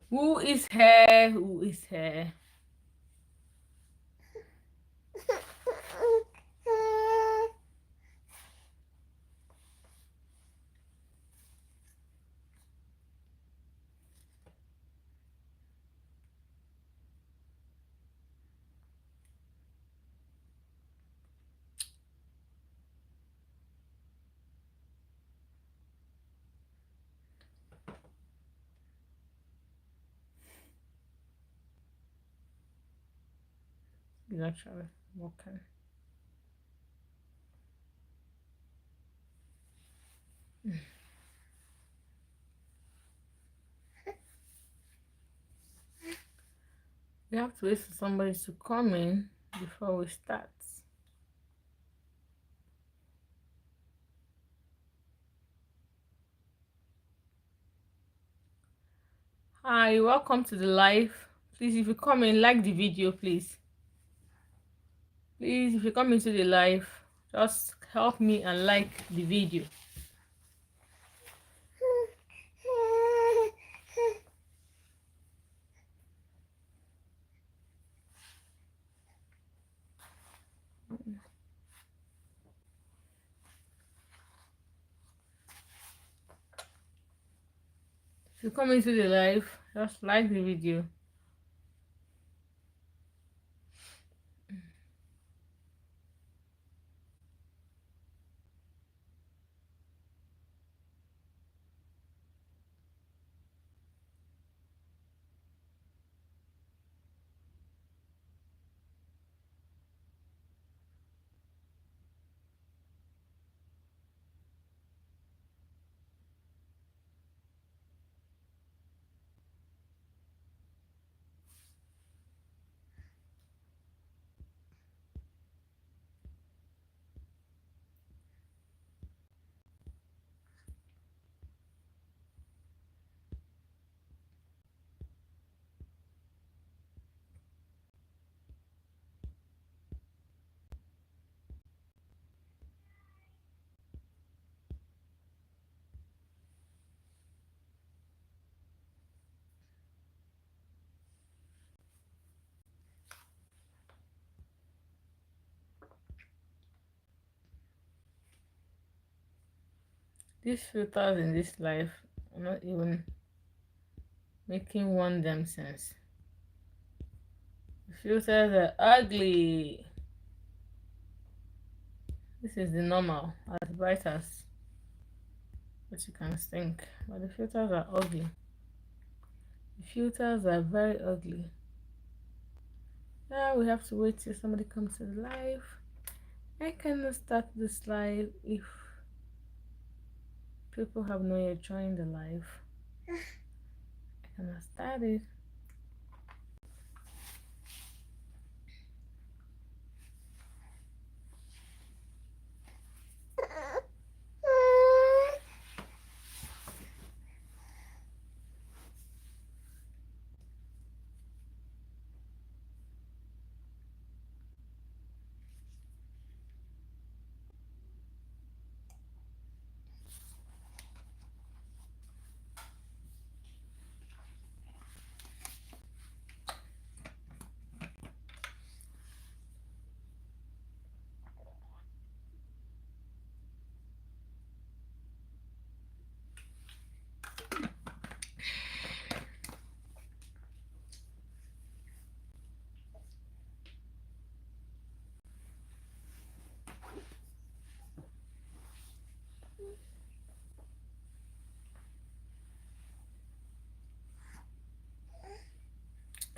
Who is here? Who is here? He's actually walking. We have to wait for somebody to come in before we start. Hi, welcome to the live. Please, if you come in, like the video, please. Please, if you come into the live, just help me and like the video. If you come into the live, just like the video. These filters in this life are not even making one damn sense. The filters are ugly. This is the normal, as bright as what you can think, but the filters are ugly. The filters are very ugly. Now we have to wait till somebody comes to the live. I cannot start this live if people have not yet joined the live. I cannot start it.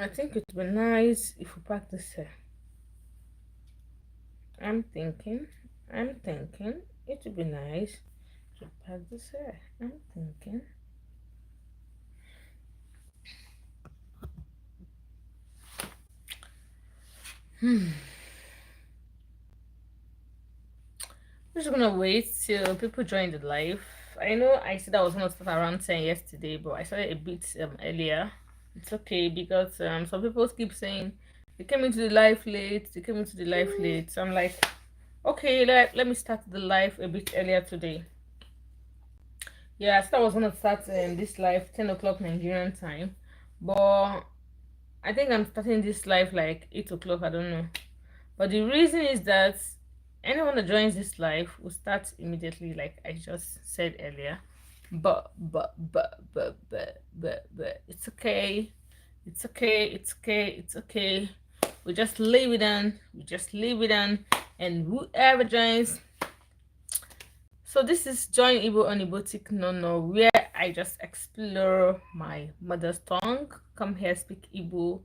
I think it would be nice if we practice here. I'm thinking it would be nice to practice here. I'm thinking. I'm just gonna wait till people join the live. I know I said I was gonna start around 10 yesterday, but I started a bit earlier. It's okay because some people keep saying they came into the live late. So I'm like, Okay, let me start the live a bit earlier today. Yeah, I said I was gonna start this live 10 o'clock Nigerian time, but I think I'm starting this live like 8 o'clock. I don't know. But the reason is that anyone that joins this live will start immediately, like I just said earlier. But it's okay. It's okay. It's okay. It's okay. We just leave it on. We just leave it on. And whoever joins. So this is Join Igbo on igboticnono, where I just explore my mother's tongue. Come here, speak Igbo.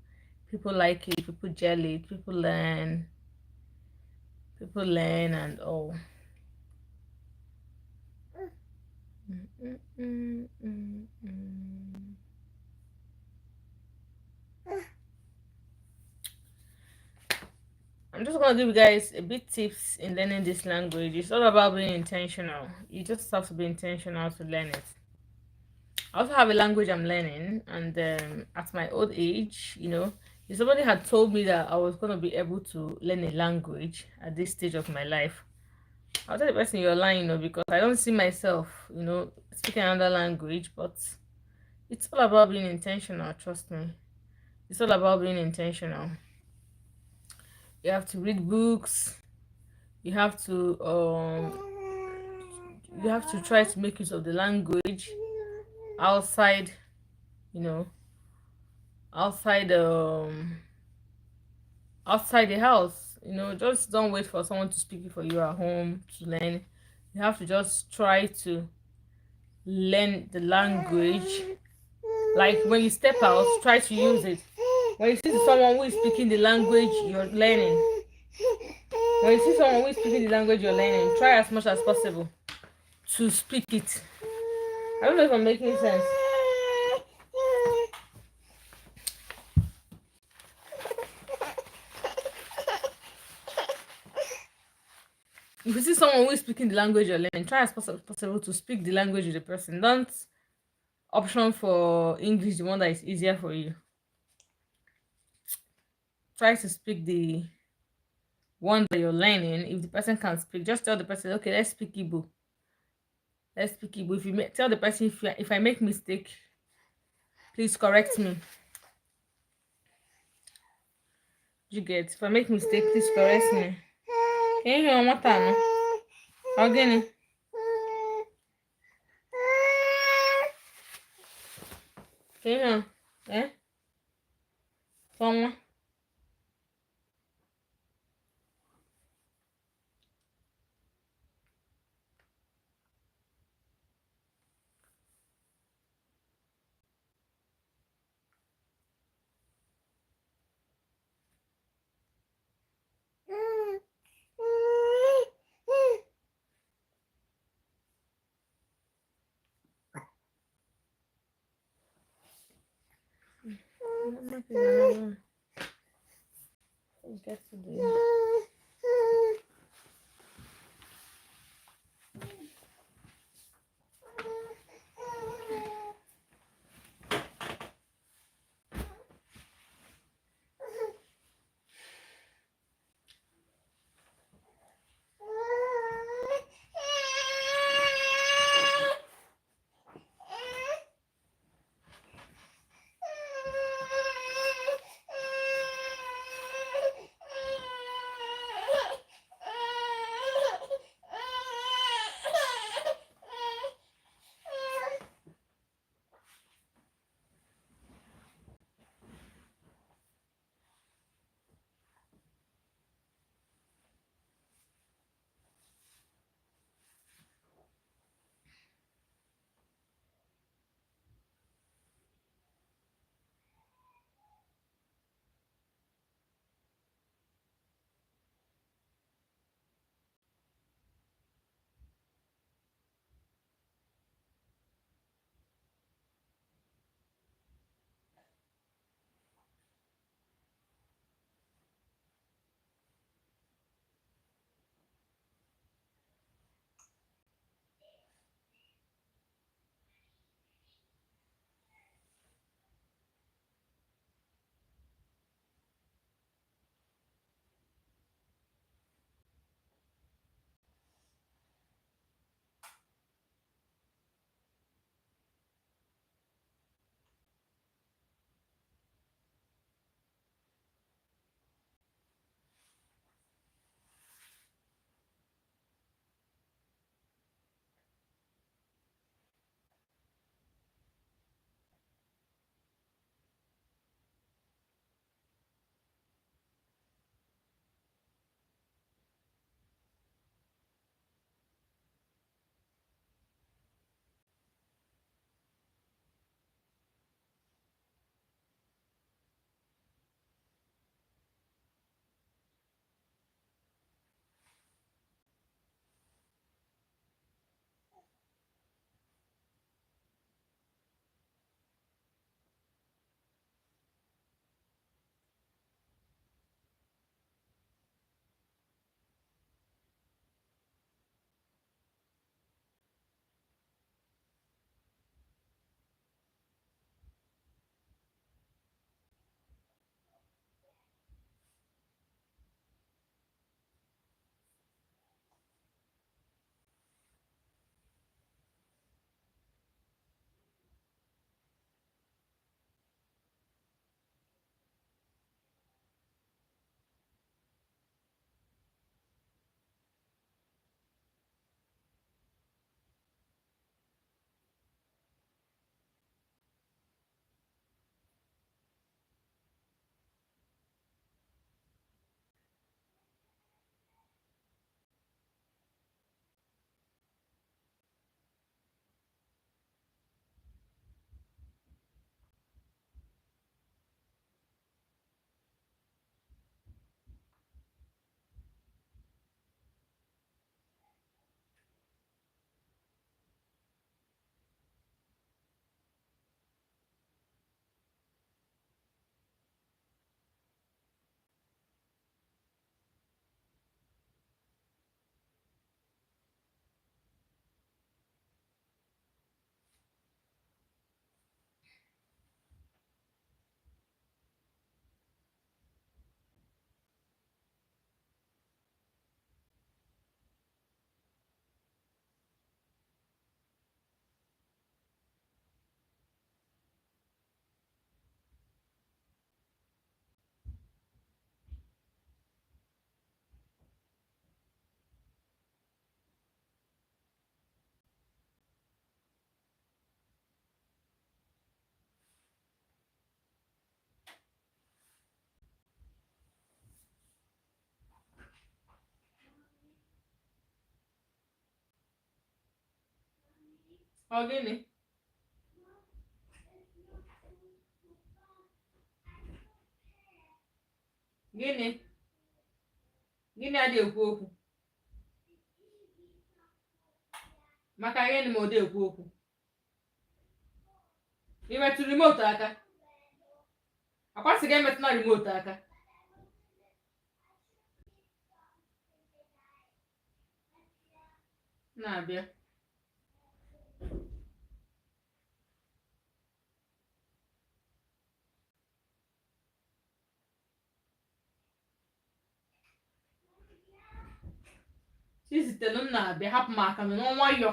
People like it. People gel it. People learn. People learn and all. I'm just gonna give you guys a bit tips in learning this language. It's all about being intentional. You just have to be intentional to learn it. I also have a language I'm learning, and at my old age, if somebody had told me that I was gonna be able to learn a language at this stage of my life, I'll tell the person you're lying, because I don't see myself, speaking another language. But it's all about being intentional. Trust me, it's all about being intentional. You have to read books. You have to try to make use of the language outside, you know, outside outside the house. Just don't wait for someone to speak it for you at home to learn. You have to just try to learn the language. Like when you step out, try to use it. When you see someone who is speaking the language you're learning, you're learning, try as much as possible to speak it. I don't know if I'm making sense. If you see someone who is speaking the language you're learning, try as possible to speak the language with the person. Don't option for English, the one that is easier for you. Try to speak the one that you're learning. If the person can speak, just tell the person, okay, let's speak Igbo. Let's speak Igbo. If you tell the person, if I make mistake, please correct me. You get? If I make mistake, please correct me. Can you hear what time? Again. Can you hear? Eh? Someone. Get to the Ọ gịnị? Gịnị? Gịnị adị ekwu okwu? Maka gịnị ma ọ dị ekwu okwu? Ị metụrụ remote aka? Akwasị gị emetụla remote aka. Na-abịa. Chizitelu m na-abịa, hapụ m aka m n'ọnwayọ.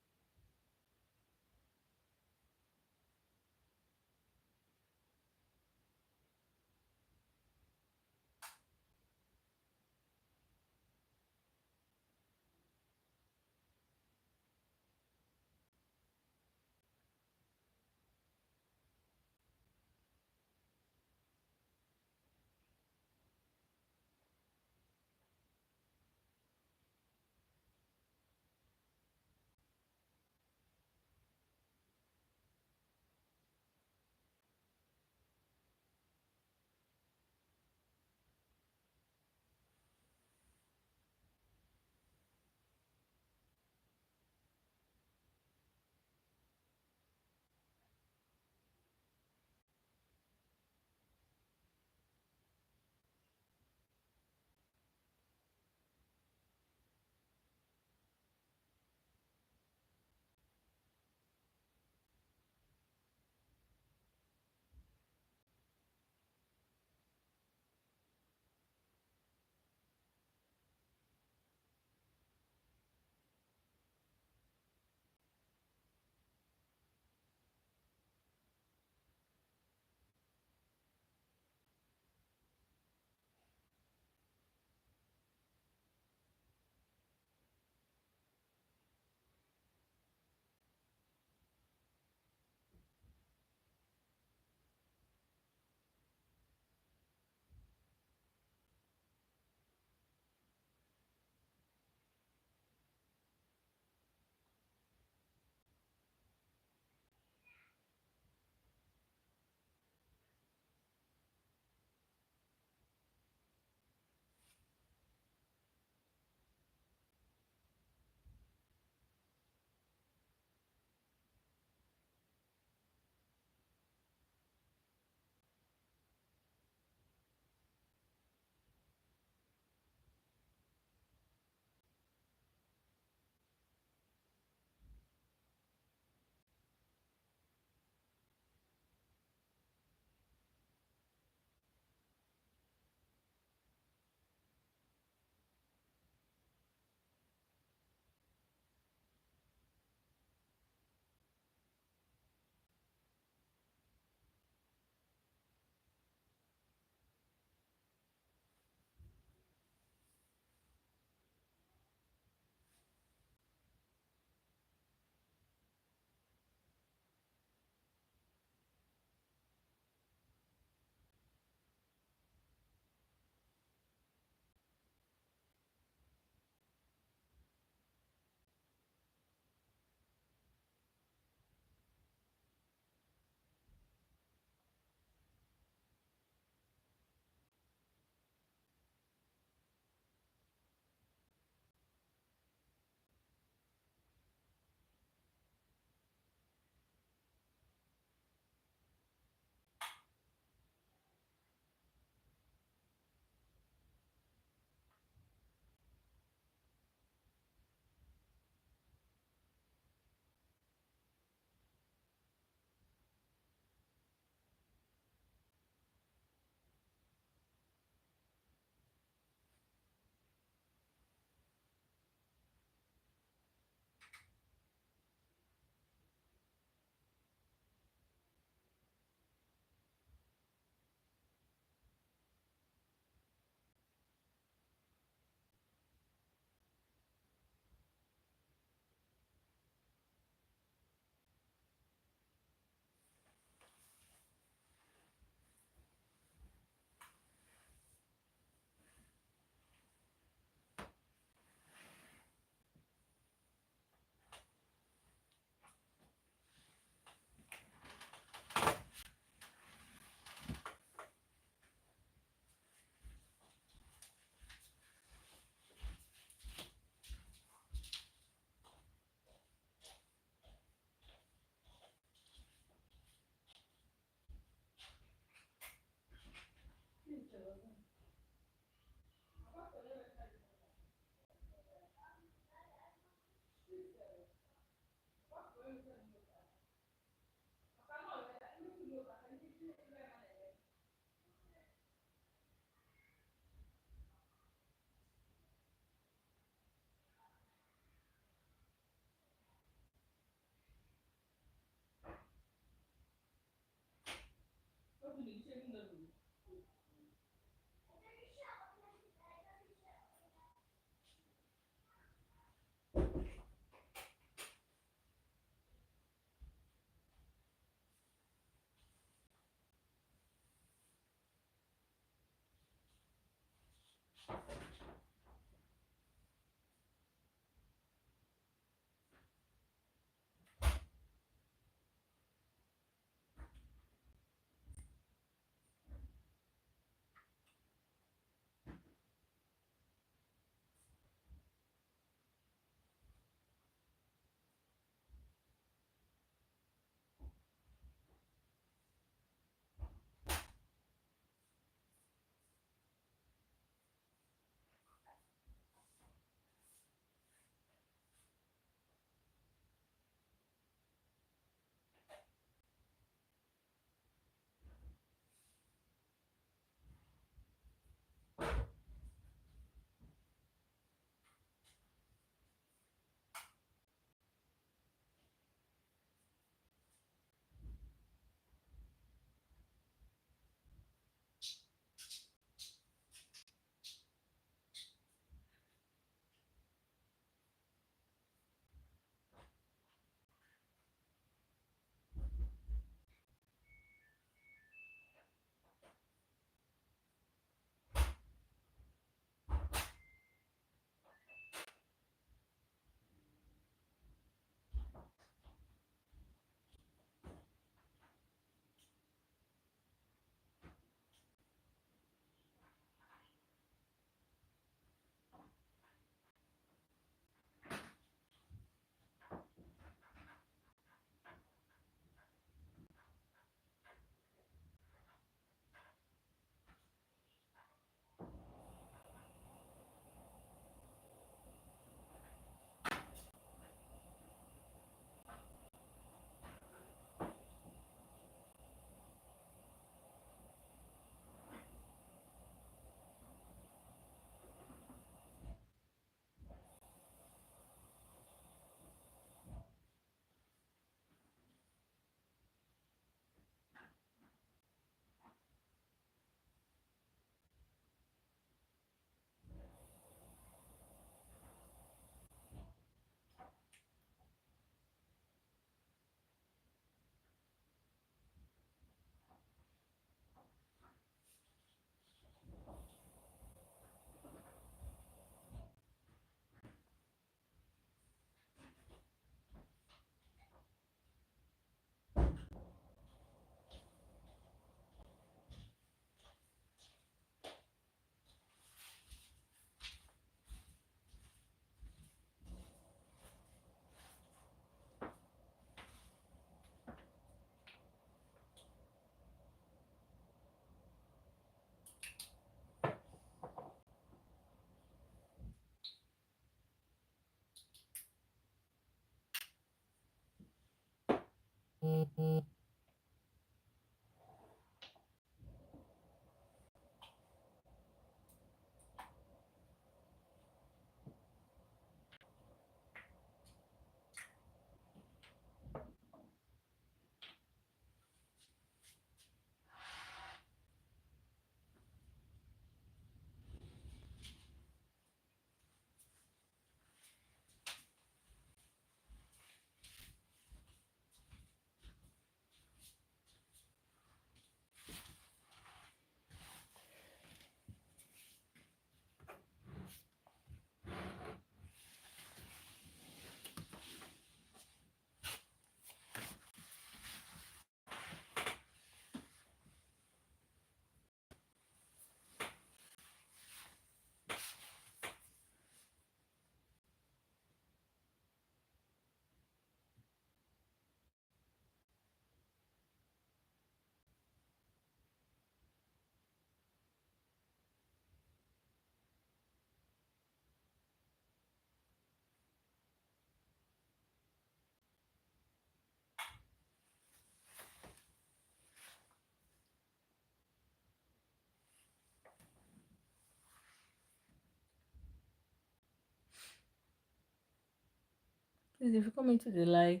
Please, if you come into the live,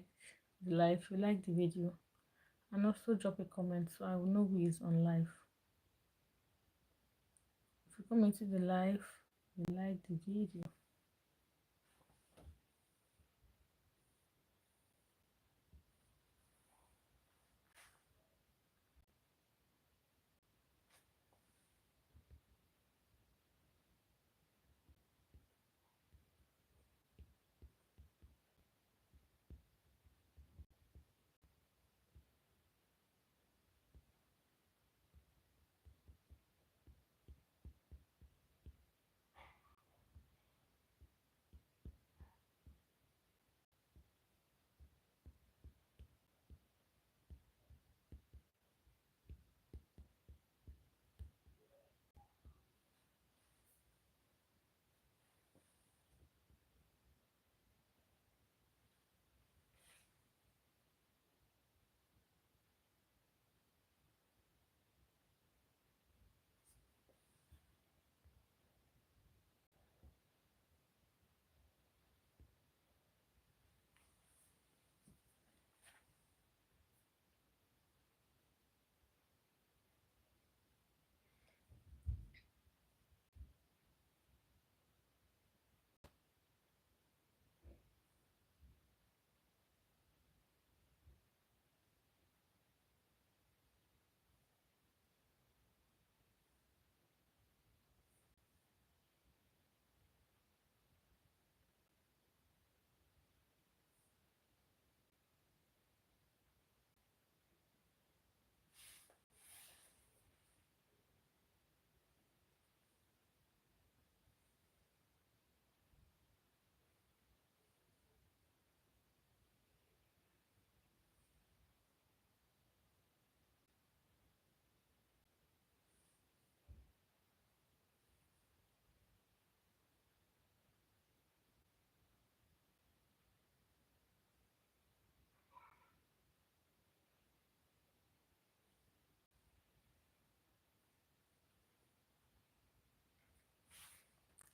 if you like the video, and also drop a comment so I will know who is on live. If you come into the live, you like the video.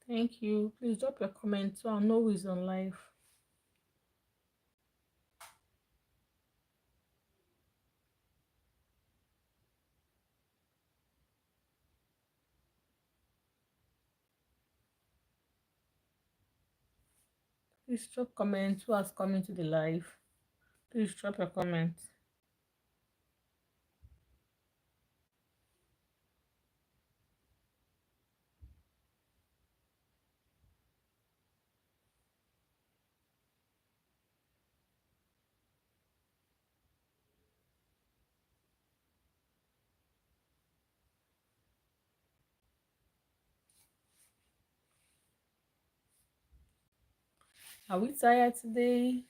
Thank you. Please drop your comment so I'll know who is on live. Please drop comments who has come into the live. Please drop your comment. Are we tired today?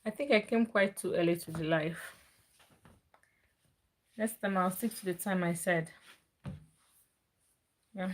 I think I came quite too early to the live. Next time I'll stick to the time I said. Yeah.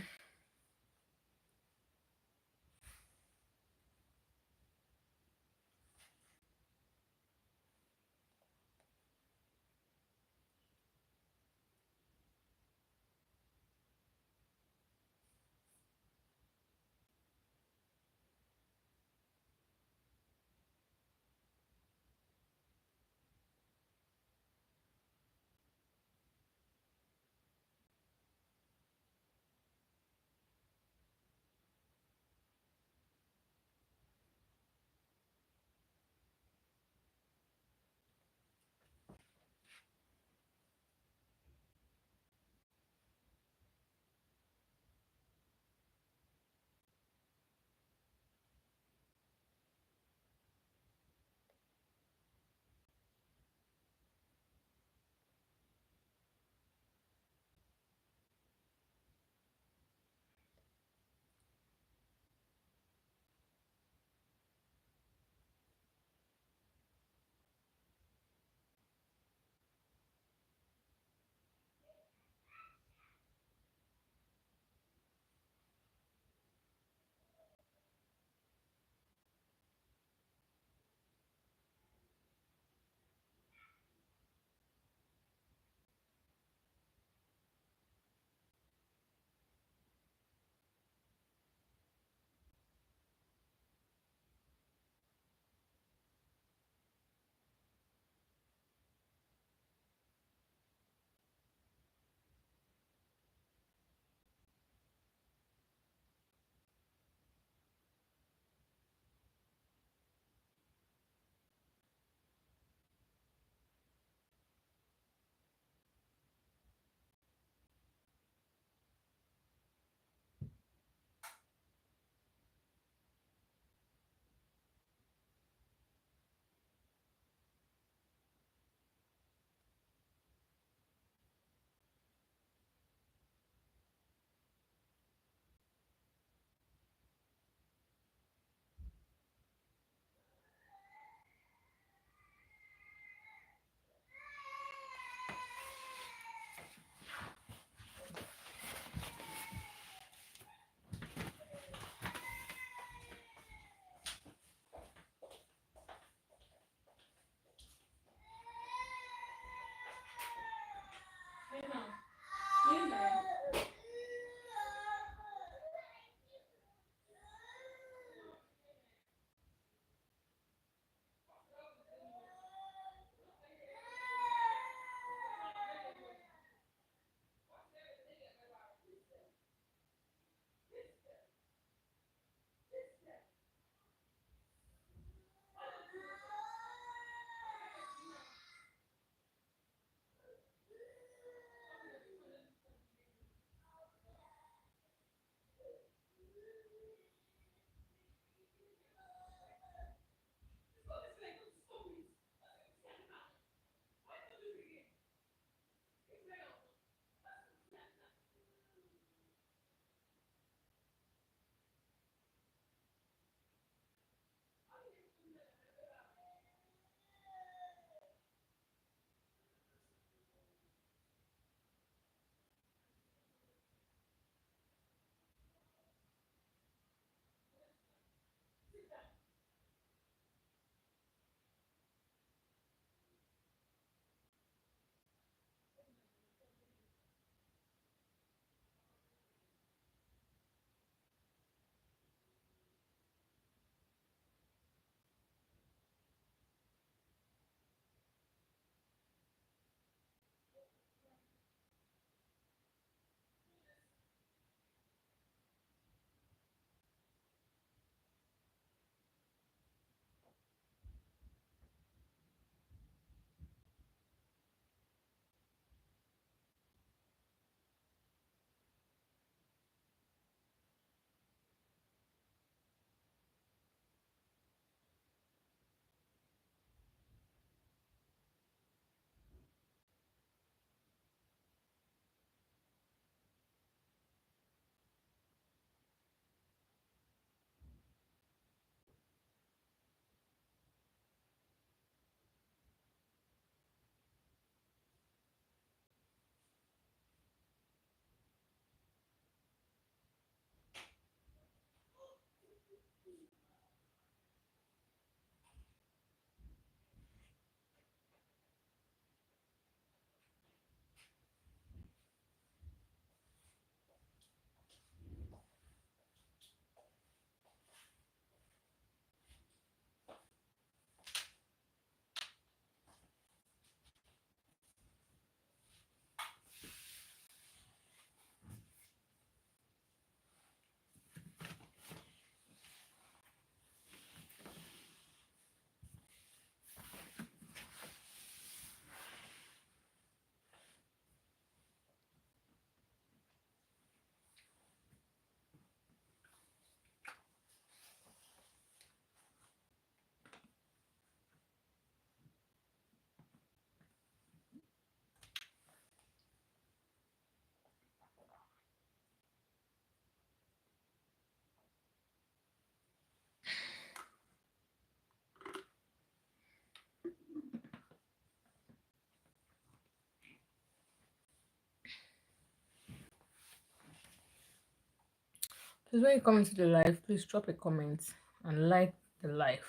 Please, when you come into the live, please drop a comment and like the live.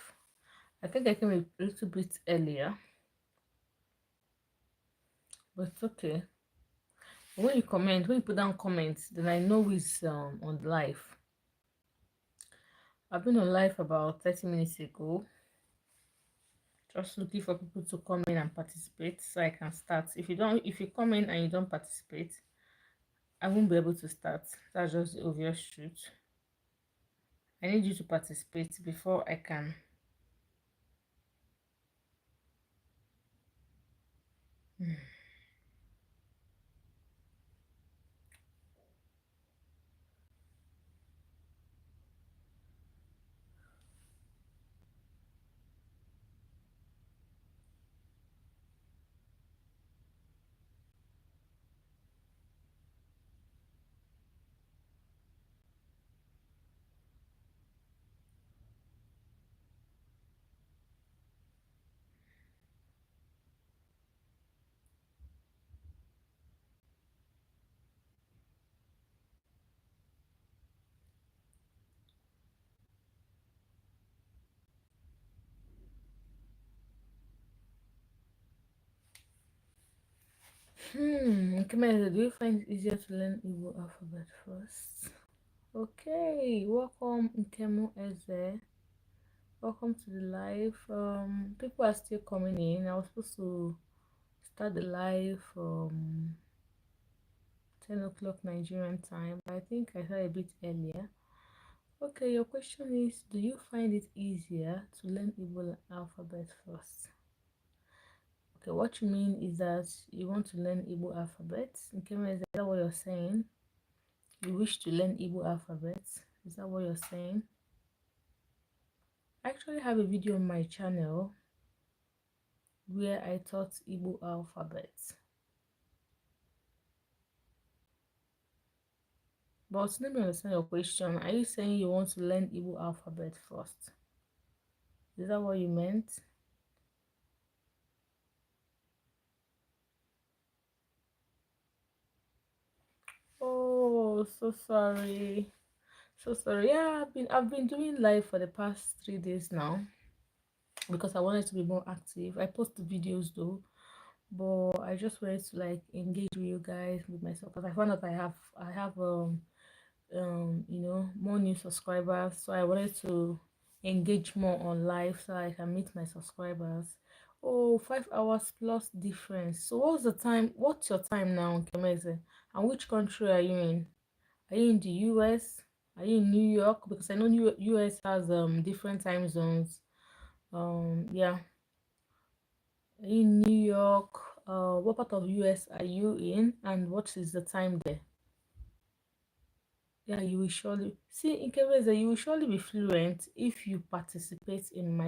I think I came a little bit earlier, but it's okay. But when you comment, when you put down comments, then I know it's on live. I've been on live about 30 minutes ago, just looking for people to come in and participate so I can start. If you come in and you don't participate, I won't be able to start. That's just the obvious truth. I need you to participate before I can. Okay, do you find it easier to learn Igbo alphabet first? Okay, welcome Nkemo Eze. Welcome to the live. People are still coming in. I was supposed to start the live 10 o'clock Nigerian time, but I think I started a bit earlier. Okay, your question is, do you find it easier to learn Igbo alphabet first? Okay, what you mean is that you want to learn Igbo alphabet. Nkemo, is that what you're saying? You wish to learn Igbo alphabet? Is that what you're saying? I actually have a video on my channel where I taught Igbo alphabet. But let me understand your question. Are you saying you want to learn Igbo alphabet first? Is that what you meant? Oh, so sorry. So sorry. Yeah, I've been doing live for the past 3 days now because I wanted to be more active. I post the videos though, but I just wanted to like engage with you guys with myself because I found out I have more new subscribers, so I wanted to engage more on live so I can meet my subscribers. Oh, 5 hours plus difference. So what's your time now, Kemeze? And which country are you in? Are you in the US? Are you in New York? Because I know US has different time zones. Yeah. Are you in New York? What part of US are you in, and what is the time there? Yeah, you will surely see in Keveza, you will surely be fluent if you participate in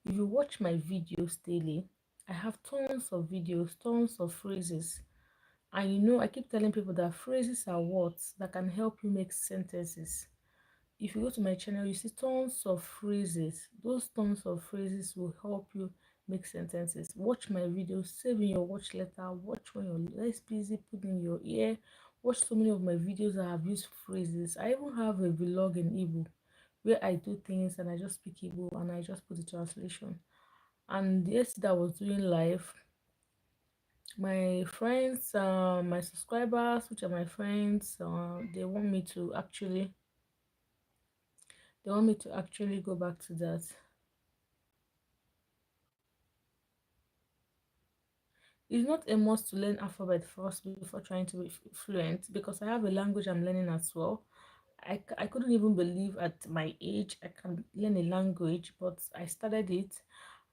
if you watch my videos daily. I have tons of videos, tons of phrases. And I keep telling people that phrases are words that can help you make sentences. If you go to my channel, you see tons of phrases. Those tons of phrases will help you make sentences. Watch my videos, save in your watch letter, watch when you're less busy, put in your ear. Watch so many of my videos that have used phrases. I even have a vlog in Igbo where I do things and I just speak Igbo and I just put the translation. And yesterday I was doing live. My friends, my subscribers, which are my friends, they want me to actually go back to that. It's not a must to learn alphabet first before trying to be fluent because I have a language I'm learning as well. I couldn't even believe at my age I can learn a language, but I started it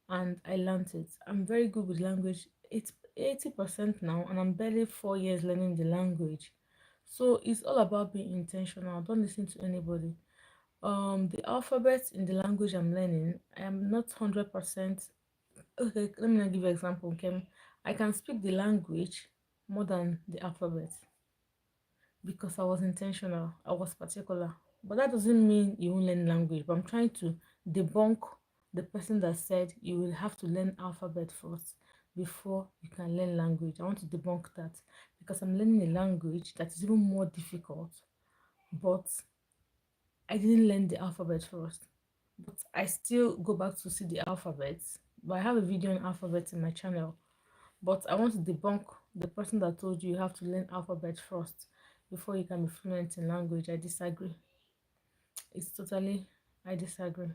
and I learned it. I'm very good with language. It's 80% now, and I'm barely 4 years learning the language. So it's all about being intentional. Don't listen to anybody. The alphabet in the language I'm learning, I am not 100%. Okay, let me not give you an example. Okay, I can speak the language more than the alphabet because I was intentional, I was particular. But that doesn't mean you won't learn language. But I'm trying to debunk the person that said you will have to learn alphabet first before you can learn language. I want to debunk that because I'm learning a language that is even more difficult, but I didn't learn the alphabet first, but I still go back to see the alphabets. But I have a video on alphabet in my channel. But I want to debunk the person that told you have to learn alphabet first before you can be fluent in language. I disagree. It's totally, I disagree.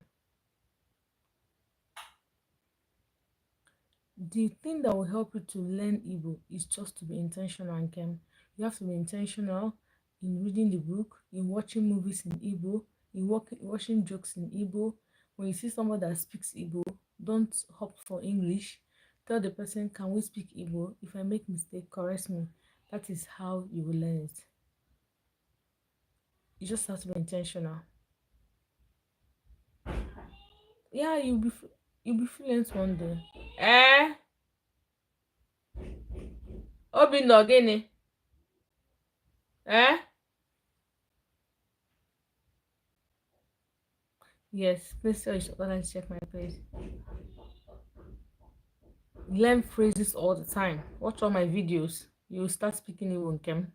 The thing that will help you to learn Igbo is just to be intentional and Kem. You have to be intentional in reading the book, in watching movies in Igbo, in watching jokes in Igbo. When you see someone that speaks Igbo, don't opt for English. Tell the person, can we speak Igbo? If I make mistake, correct me. That is how you will learn it. You just have to be intentional. Yeah, you'll be fluent one day. Eh? Obi no gini? Eh? Yes, please tell your online check my page. Learn phrases all the time. Watch all my videos. You'll start speaking Igbo, Kem.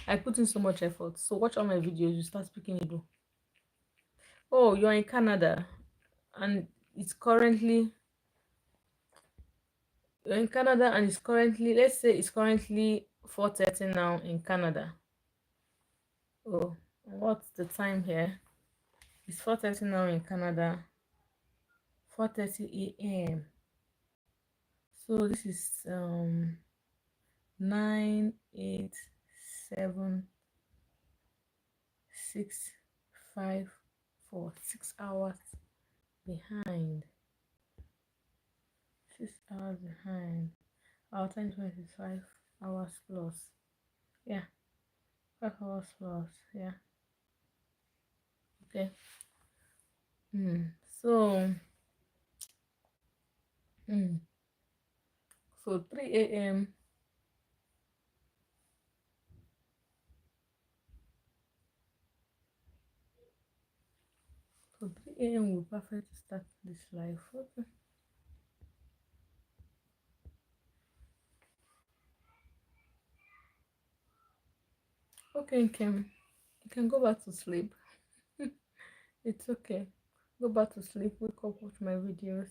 I put in so much effort. So watch all my videos. You start speaking Igbo. Oh, you're in Canada, and it's currently you're in Canada, and it's currently, let's say it's currently 4:30 now in Canada. Oh, what's the time here? It's 4:30 now in Canada. 4:30 a.m. So this is 9, 8, 7, 6, 5, 4, 6 hours behind. 6 hours behind. Our time difference is 5 hours plus. Yeah, 5 hours plus. Yeah. Okay. So, so 3 a.m. So 3 a.m. will perfect to start this live. Okay. Okay, Kim. You can go back to sleep. It's okay. Go back to sleep. Wake up, watch my videos.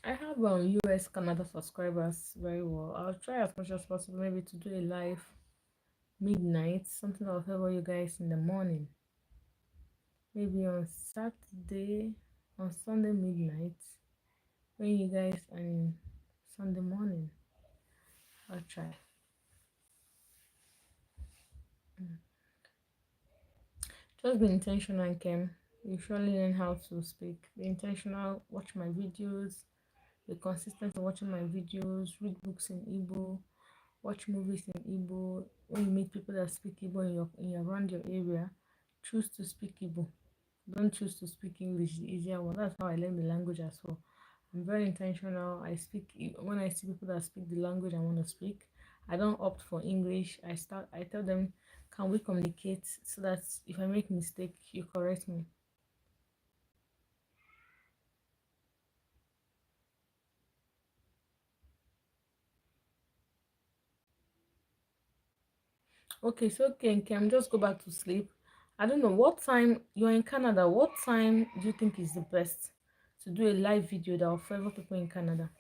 I have US Canada subscribers very well. I'll try as much as possible maybe to do a live midnight, something that will favor you guys in the morning. Maybe on Saturday, on Sunday midnight, when you guys are in Sunday morning. I'll try. Just be intentional and Kim. You surely learn how to speak. Be intentional, watch my videos, be consistent in watching my videos, read books in Igbo, watch movies in Igbo. When you meet people that speak Igbo in your around your area, choose to speak Igbo. Don't choose to speak English, the easier one. That's how I learn the language as well. I'm very intentional. When I see people that speak the language I want to speak, I don't opt for English. I tell them, can we communicate so that if I make mistake, you correct me. Okay, so okay, Kim, just go back to sleep. I don't know what time you're in Canada. What time do you think is the best to do a live video that will favor people in Canada?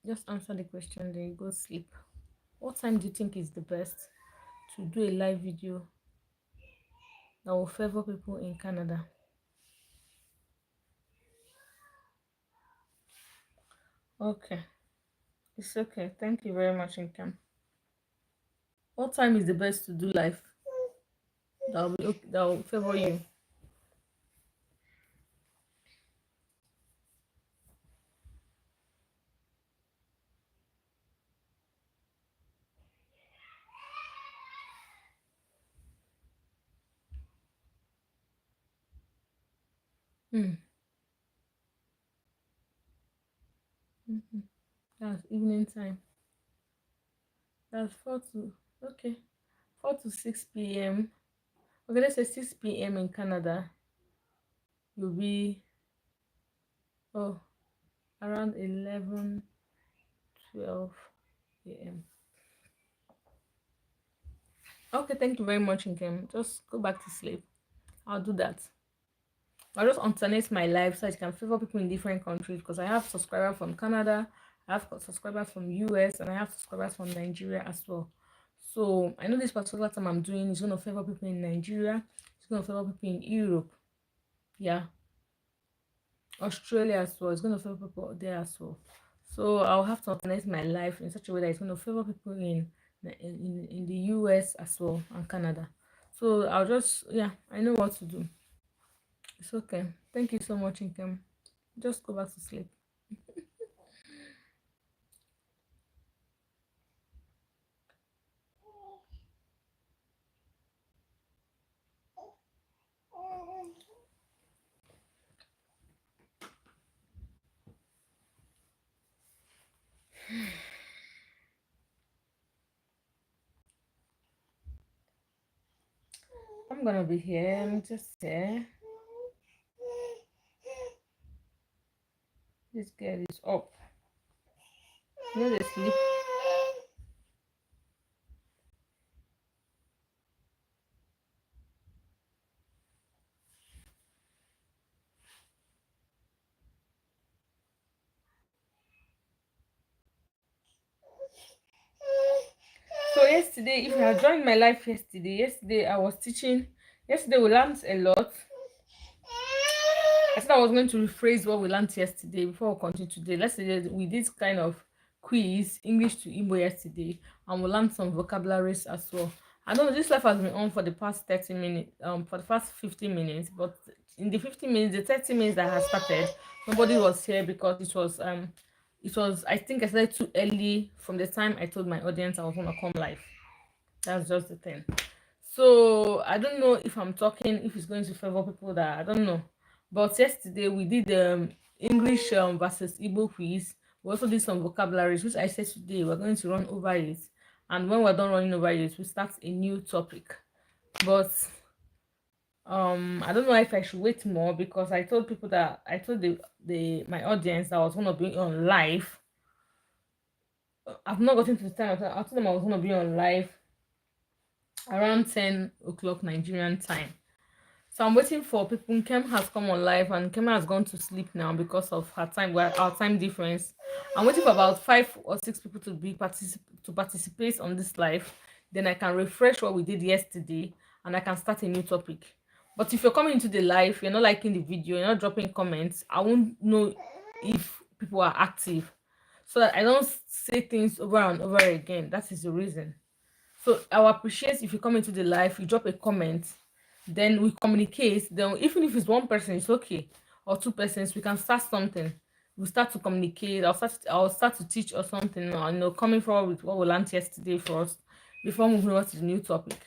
Just answer the question, then you go sleep. What time do you think is the best to do a live video that will favor people in Canada? Okay, it's okay. Thank you very much, Income. What time is the best to do live? That will be okay, that will favor you. Hmm. Mm-hmm. That's evening time. That's 4 to 6 p.m. Okay, let's say 6 p.m. in Canada. You'll be oh around 11, 12 a.m. Okay, thank you very much, Nkem. Just go back to sleep. I'll do that. I'll just alternate my life so I can favor people in different countries because I have subscribers from Canada, I have subscribers from US, and I have subscribers from Nigeria as well. So I know this particular time I'm doing is going to favor people in Nigeria, it's going to favor people in Europe, yeah, Australia as well. It's going to favor people there as well. So I'll have to alternate my life in such a way that it's going to favor people in the US as well and Canada. So I'll just, yeah, I know what to do. It's okay. Thank you so much, Inkem. Just go back to sleep. I'm gonna be here. I'm just here. This girl is up. You know they sleep. So yesterday, if you had joined my life yesterday I was teaching. Yesterday we learned a lot. I said I was going to rephrase what we learned yesterday before we continue today. Let's say that we did kind of quiz English to Igbo yesterday, and we learned some vocabularies as well. I don't know, this life has been on for the past 30 minutes, for the past 15 minutes, but in the 15 minutes, the 30 minutes that has started, nobody was here because it was I think I started too early from the time I told my audience I was gonna come live. That's just the thing. So I don't know if I'm talking, if it's going to favor people that I don't know. But yesterday we did English versus Igbo quiz. We also did some vocabularies, which I said today we're going to run over it. And when we're done running over it, we start a new topic. But I don't know if I should wait more because I told people that I told the my audience that I was gonna be on live. I've not gotten to the time. I told them I was gonna be on live around 10 o'clock Nigerian time. So I'm waiting for people. Nkem has come on live and Nkem has gone to sleep now because of her time, well, our time difference. I'm waiting for about 5 or 6 people to to participate on this live. Then I can refresh what we did yesterday and I can start a new topic. But if you're coming into the live, you're not liking the video, you're not dropping comments, I won't know if people are active. So that I don't say things over and over again. That is the reason. So I will appreciate if you come into the live, you drop a comment, then we communicate. Then even if it's one person, it's okay, or two persons, we can start something. We start to communicate. I'll start to teach or something. Or, coming forward with what we learned yesterday first, before moving over to the new topic.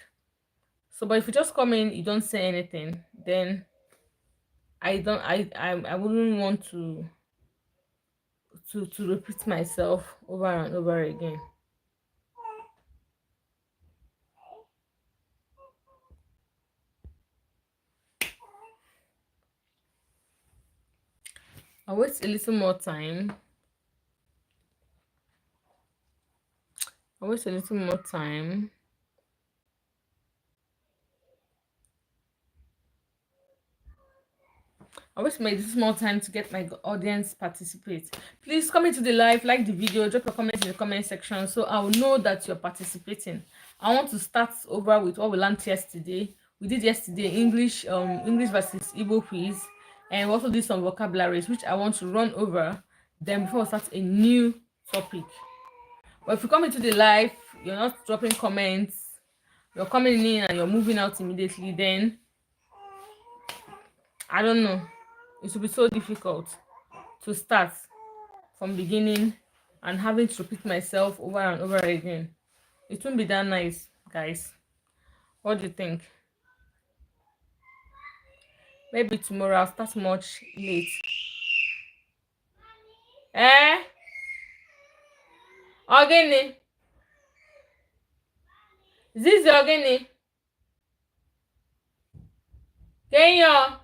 So, but if you just come in, you don't say anything, then I don't. I wouldn't want to repeat myself over and over again. I'll wait a little more time. I'll wait a little more time. I wish my this small time to get my audience participate. Please come into the live, like the video, drop your comments in the comment section so I'll know that you're participating. I want to start over with what we learned yesterday. We did yesterday English versus Igbo quiz, and we also did some vocabularies which I want to run over. Then before we start a new topic. But if you come into the live, you're not dropping comments, you're coming in and you're moving out immediately, then I don't know. It will be so difficult to start from beginning and having to repeat myself over and over again. It won't be that nice, guys. What do you think? Maybe tomorrow I'll start much late. Eh? Ogini? Zizi Ogini? Kenyo?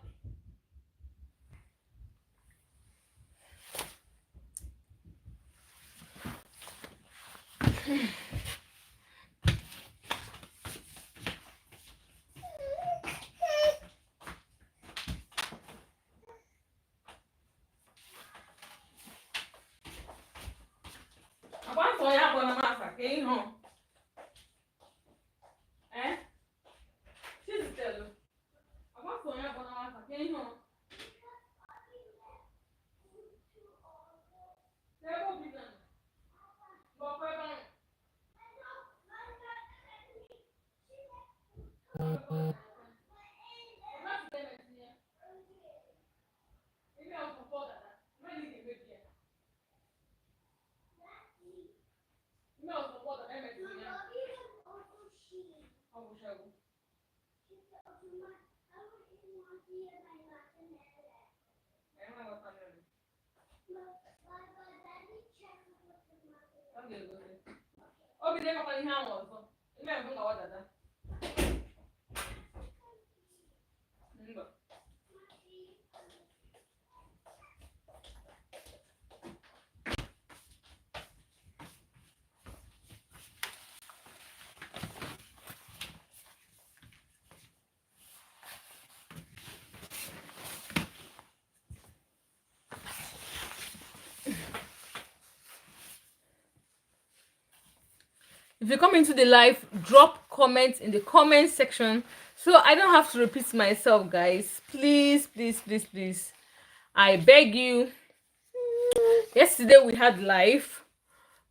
If you come into the live, drop comments in the comment section so I don't have to repeat myself, guys. Please, please, please, please. I beg you. Yesterday we had live.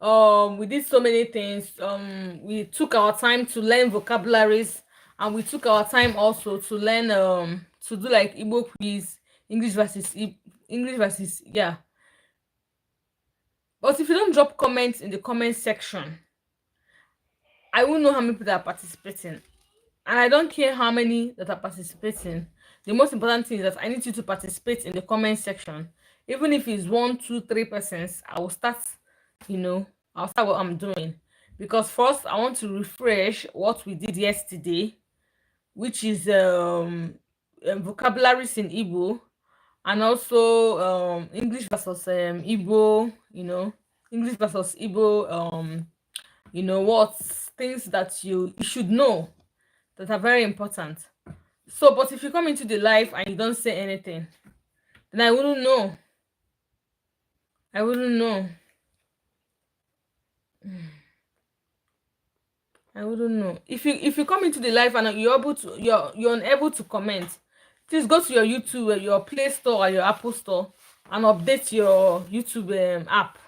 We did so many things. We took our time to learn vocabularies, and we took our time also to learn to do like Igbo quiz, English versus yeah. But if you don't drop comments in the comment section, I won't know how many people are participating. And I don't care how many that are participating. The most important thing is that I need you to participate in the comment section. Even if it's 1, 2, 3 persons, I will start, I'll start what I'm doing. Because first, I want to refresh what we did yesterday, which is vocabularies in Igbo, and also English versus Igbo, English versus Igbo, what things that you should know that are very important. So, but if you come into the live and you don't say anything, then I wouldn't know. I wouldn't know. I wouldn't know. If you come into the live and you're unable to comment, please go to your YouTube, your Play Store or your Apple Store, and update your YouTube app.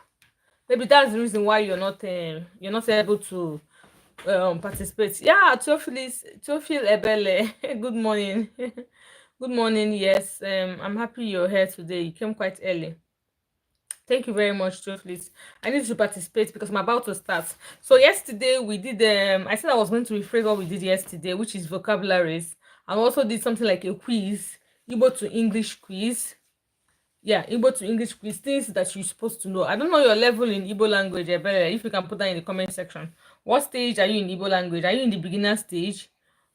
Maybe that's the reason why you're not able to participate. Yeah, Teofil Ebele. Good morning. Good morning. Yes, I'm happy you're here today. You came quite early. Thank you very much, Teofil. I need to participate because I'm about to start. So yesterday we did I said I was going to rephrase what we did yesterday, which is vocabularies. I also did something like a quiz, Igbo to English quiz. Yeah, Igbo to English quiz, things that you're supposed to know. I don't know your level in Igbo language, if you can put that in the comment section. What stage are you in Igbo language? Are you in the beginner stage?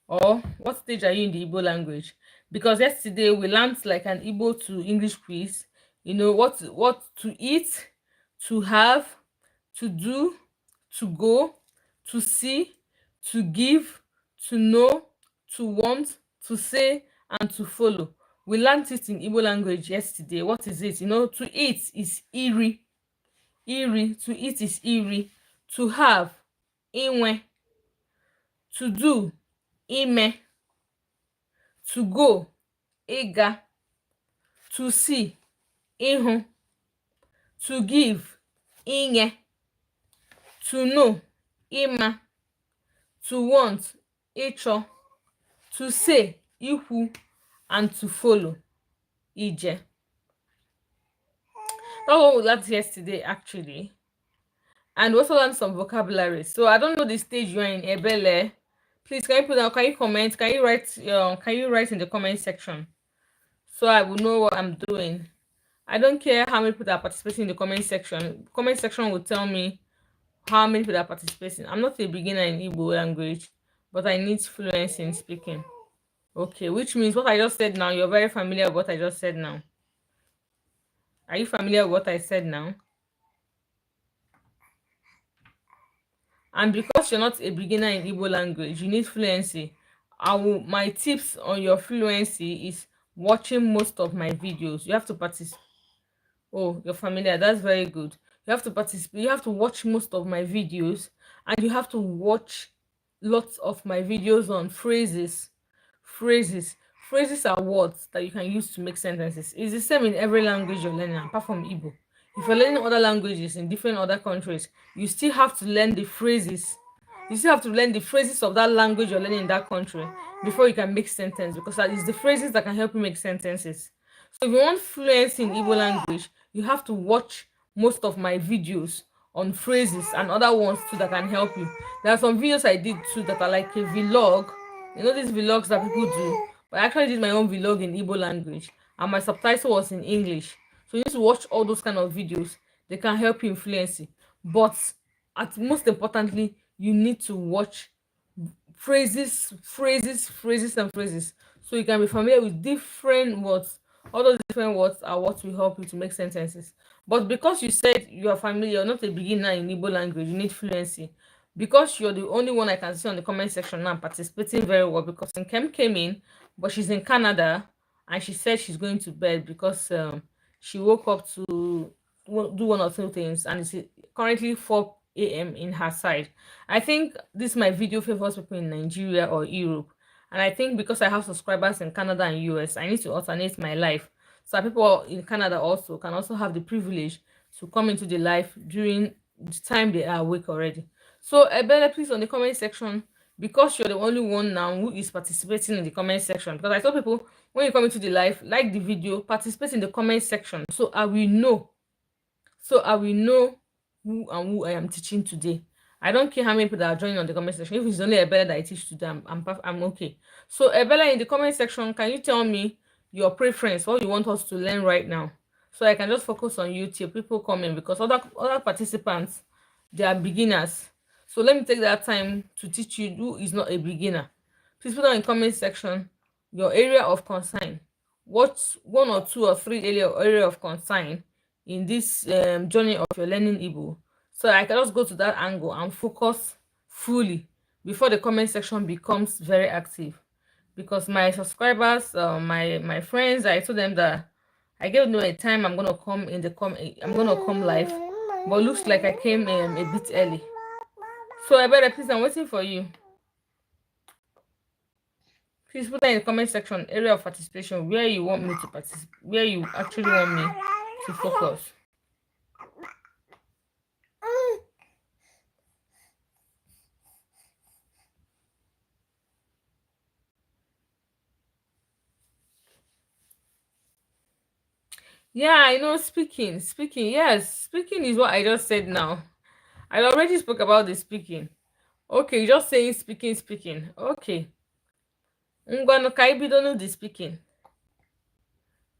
Or what stage are you in the Igbo language? Because yesterday we learned like an Igbo to English quiz. What to eat, to have, to do, to go, to see, to give, to know, to want, to say, and to follow. We learned it in Igbo language yesterday. What is it? To eat is iri. Iri. To eat is iri. To have, inwe. To do, ime. To go, ịga. To see, ịhụ. To give, inye. To know, ịma. To want, ịchọ. To say, ikwu. And to follow, ije. That's what we learned yesterday, actually. And we also learned some vocabulary. So I don't know the stage you're in, Ebele. Please, can you put down? Can you comment? Can you write in the comment section so I will know what I'm doing? I don't care how many people are participating in the comment section. Comment section will tell me how many people are participating. I'm not a beginner in Igbo language, but I need fluency in speaking. Okay, which means what I just said now, you're very familiar with what I just said now. Are you familiar with what I said now? And because you're not a beginner in Igbo language, you need fluency. My tips on your fluency is watching most of my videos. You have to participate. Oh, you're familiar. That's very good. You have to participate. You have to watch most of my videos, and you have to watch lots of my videos on phrases. Phrases. Phrases are words that you can use to make sentences. It's the same in every language you're learning, apart from Igbo. If you're learning other languages in different other countries, you still have to learn the phrases. You still have to learn the phrases of that language you're learning in that country before you can make sentence, because that is the phrases that can help you make sentences. So if you want fluency in Igbo language, you have to watch most of my videos on phrases and other ones too that can help you. There are some videos I did too that are like a vlog. You know these vlogs that people do? But I actually did my own vlog in Igbo language and my subtitle was in English. So you need to watch all those kind of videos. They can help you in fluency. But at most importantly, you need to watch phrases, and phrases, so you can be familiar with different words. All those different words are what will help you to make sentences. But because you said you are familiar, you're not a beginner in Igbo language, you need fluency. Because you're the only one I can see on the comment section now participating very well, because Nkem came in, but she's in Canada, and she said she's going to bed because she woke up to do one or two things, and it's currently 4 a.m. in her side. I think this my video favors people in Nigeria or Europe, and I think because I have subscribers in Canada and US, I need to alternate my life so that people in Canada also can also have the privilege to come into the life during the time they are awake already. So Ebele, please on the comment section, because you're the only one now who is participating in the comment section. Because I told people when you come into the live, like the video, participate in the comment section so I will know. So I will know who I am teaching today. I don't care how many people that are joining on the comment section. If it's only Ebele that I teach today, I'm okay. So Ebele, in the comment section, can you tell me your preference, what you want us to learn right now, so I can just focus on you till people come in, because other participants, they are beginners. So let me take that time to teach you who is not a beginner. Please put down in the comment section your area of concern. What's one or two or three area of concern in this journey of your learning Igbo, so I can just go to that angle and focus fully before the comment section becomes very active. Because my subscribers, my friends, I told them that I gave them a time I'm gonna come in the I'm gonna come live, but looks like I came a bit early. So I better please, I'm waiting for you. Please put that in the comment section area of participation where you want me to participate, where you actually want me to focus. Yeah, I know, speaking, yes, speaking is what I just said now. I already spoke about the speaking. Okay, just saying speaking. Okay. Ngwanu ka ibido the speaking.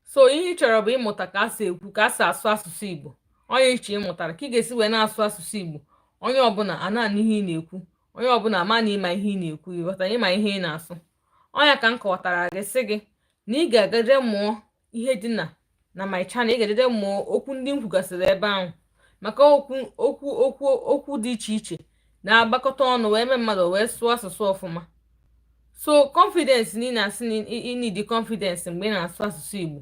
So ihe ị chọrọ bụ ịmụta ka a si ekwu, ka a si asụ asụsụ Igbo. Onye iche ịmụtara ka ị ga-esi wee na-asụ asụsụ Igbo. Onye ọbụla a na-anụ ihe ị na-ekwu. Onye ọbụla ama na ịma ihe ị na-ekwu, ịghọta ịma ihe ị na-asụ. Onye ka m kọwatara gị sị gị na ị ga-agaje mụọ ihe dị na my channel. Ị ga-ejeje mụọ okwu ndị m kwugasịrị ebe ahụ, maka okwu dị iche iche na-agbakọta ọnụ wee mee mmadụ wee sụọ asụsụ ọfụma. So confidence na ị na-asị na ị need confidence mgbe ị na-asụ asụsụ Igbo,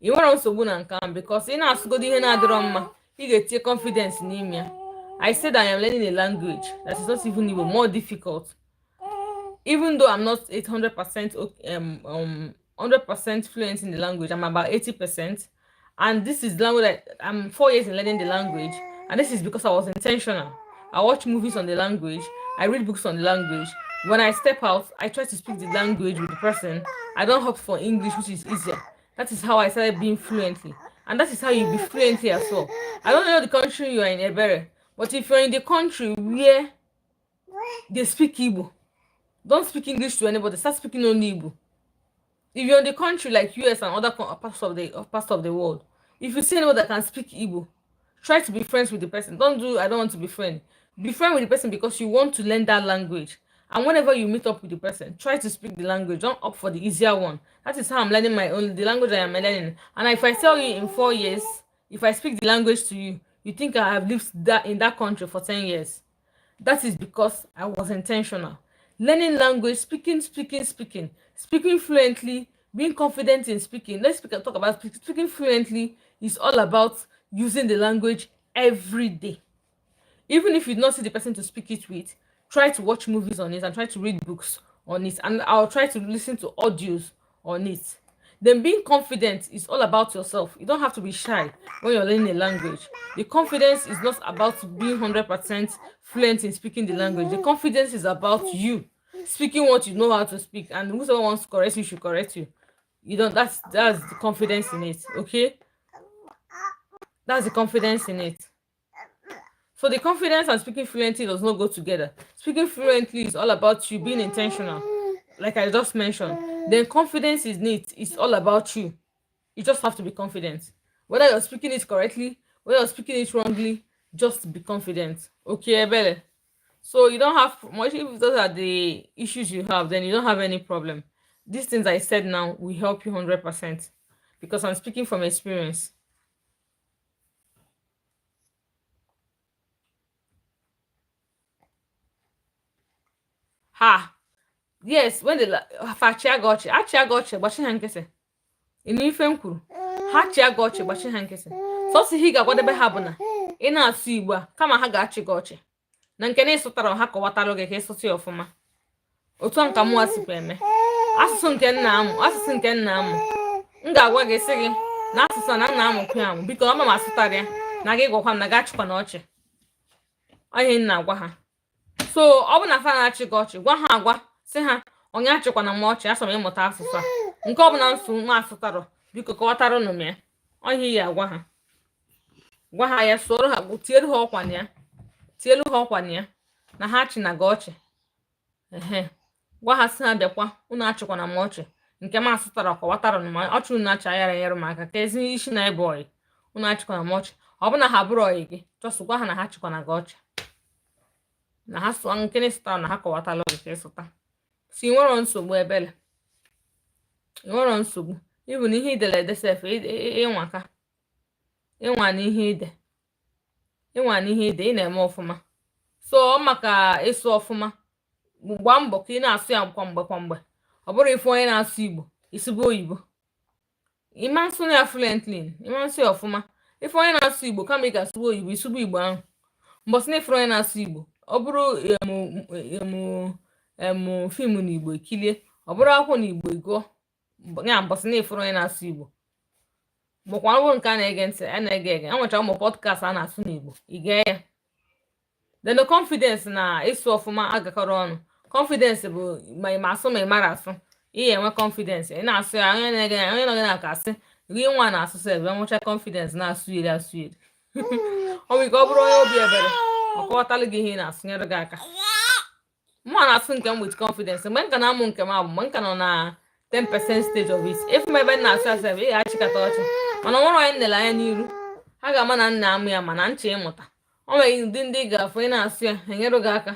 ị nwere nsogbu na nke ahụ, because ị na-asụgodo ihe na-adịrọ mma, ị ga-etinye confidence n'ime ya. I said I am learning a language that is not even Igbo, more difficult. Even though I'm not 800% 100% fluent in the language, I'm about 80%. And this is the language that I'm 4 years in learning the language, and this is because I was intentional. I watch movies on the language, I read books on the language. When I step out, I try to speak the language with the person. I don't opt for English, which is easier. That is how I started being fluently, and that is how you be fluently as well. I don't know the country you are in, Ebere, but if you're in the country where they speak Igbo, don't speak English to anybody, start speaking only Igbo. If you're in the country like US and other parts of the world, if you see anybody that can speak Igbo, try to be friends with the person. Don't do I don't want to be friend. Be friend with the person because you want to learn that language. And whenever you meet up with the person, try to speak the language. Don't opt for the easier one. That is how I'm learning the language I am learning. And if I tell you in 4 years, if I speak the language to you, you think I have lived in that country for 10 years. That is because I was intentional. Learning language, speaking fluently, being confident in speaking. Let's talk about speaking fluently is all about using the language every day. Even if you do not see the person to speak it with, try to watch movies on it and try to read books on it, and I'll try to listen to audios on it. Then being confident is all about yourself. You don't have to be shy when you're learning a language. The confidence is not about being 100% fluent in speaking the language. The confidence is about you speaking what you know how to speak, and whoever wants to correct you should correct you. You don't. That's the confidence in it. Okay, that's the confidence in it. So the confidence and speaking fluently does not go together. Speaking fluently is all about you being intentional, like I just mentioned. Then confidence is neat. It's all about you. You just have to be confident. Whether you're speaking it correctly, whether you're speaking it wrongly, just be confident. Okay, Ebele? So you don't have much. If those are the issues you have, then you don't have any problem. These things I said now will help you 100% because I'm speaking from experience. Ha! Yes, when the fa chia gị ọchị, achịa gị ọchị gbachi ha nkịtị. Ịnụ ife m kwuru, ha chịa gị ọchị gbachi ha nkịtị. Sọsọ ihe ị ga-agwadebe ha bụ na ị na-asụ Igbo a kama ha ga-achị gị ọchị, na nke na ịsụtara ha kọwatalụ gị ka ịsụtụ ya ọfụma. Otu a nka mụwa sikwa eme. Asụsụ nke nna amụ, m ga-agwa gị sị gị na asụsụ na nna amụkwu ya amụ, biko ọma m asụtara ya na gị gwakwa m na gị achịkwa na ọchị. Ọ ihe m na-agwa ha. So ọ bụ na fa na-achị gị ọchị, gwa ha agwa sị ha onye achịkwana m ọchị, achọrọ m ịmụta asụsụ a, nke ọbụla nsụ nwa asụtara biko kọwatara unu m ya. Ọ ihe ya agwa ha, gwa ha ya, sụọrọ ha, tielu ha ọkwa na ya na ha achị na gị ọchị. Gwa ha sị ha bịakwa unu achịkwana m ọchị, nke m asụtara kọwatara unu m ọchị, unu achị ayara nyere m aka ka ezi isi na ebe ọyị, unu achịkwana m ọchị. Ọ bụ na ha bụrụ ọyị gị, chọsụ gwa ha na ha achịkwana gị ọchị, na ha sụọ nke na-esụtara na ha kọwatala gị ka ịsụta. Si nwere nsogbu Ebele, nwere nsogbu. Ịbụ na ihe idere edesef ịnwaka ịnwa na ihe ide ị na-eme ọfụma. So maka ịsụ ọfụma, gbaa mbọ ka ị na-asụ ya kwa mgbe. Ọ bụrụ ife onye na-asụ Igbo isụba oyibo, ịma nsụ ya fluently, ịma nsụ ya ọfụma. Ife onye na-asụ Igbo kama ị ga-asụba oyibo isụba Igbo ahụ. Mbọsị na ifere onye na-asụ Igbo, ọ bụrụ fim na Igbo ekilie, ọ bụrụ akwụkwọ na Igbo gụọ, ya mbọsị na ifere onye na-asụ Igbo. Bụkwa ọ bụrụ nke a na-ege ntị, a na-ege ege, enwecha ụmụ podcast a na-asụ n'Igbo, ị gee ya. Then the confidence na ịsụ ọfụma agakọrọ ọnụ. Confidence bụ ma ị ma asụ ma ị mara asụ, ị enwe confidence ị na-asụ ya. Onye na-ege ya, onye nọ gị na-aka asị gị nwa na-asụ sef, enwecha confidence na-asụ iri ọ nwere ike ọ bụrụ onye obi ebere, ọ kọwatalụ gị ihe ị na-asụnyere gị aka. Mụ na-asụ nke m with confidence mgbe m ka na-amụ nke m abụ mgbe m ka nọ na 10% stage of it. Efu m ebe m na-asụ asef, ị ga-achịkata ọchị, mana nwere onye nlele anya n'iru, ha ga-ama na nna amụ ya mana ncha ịmụta. O nwere ụdị ndị ị ga-afụ ị na-asụ ya enyere gị aka,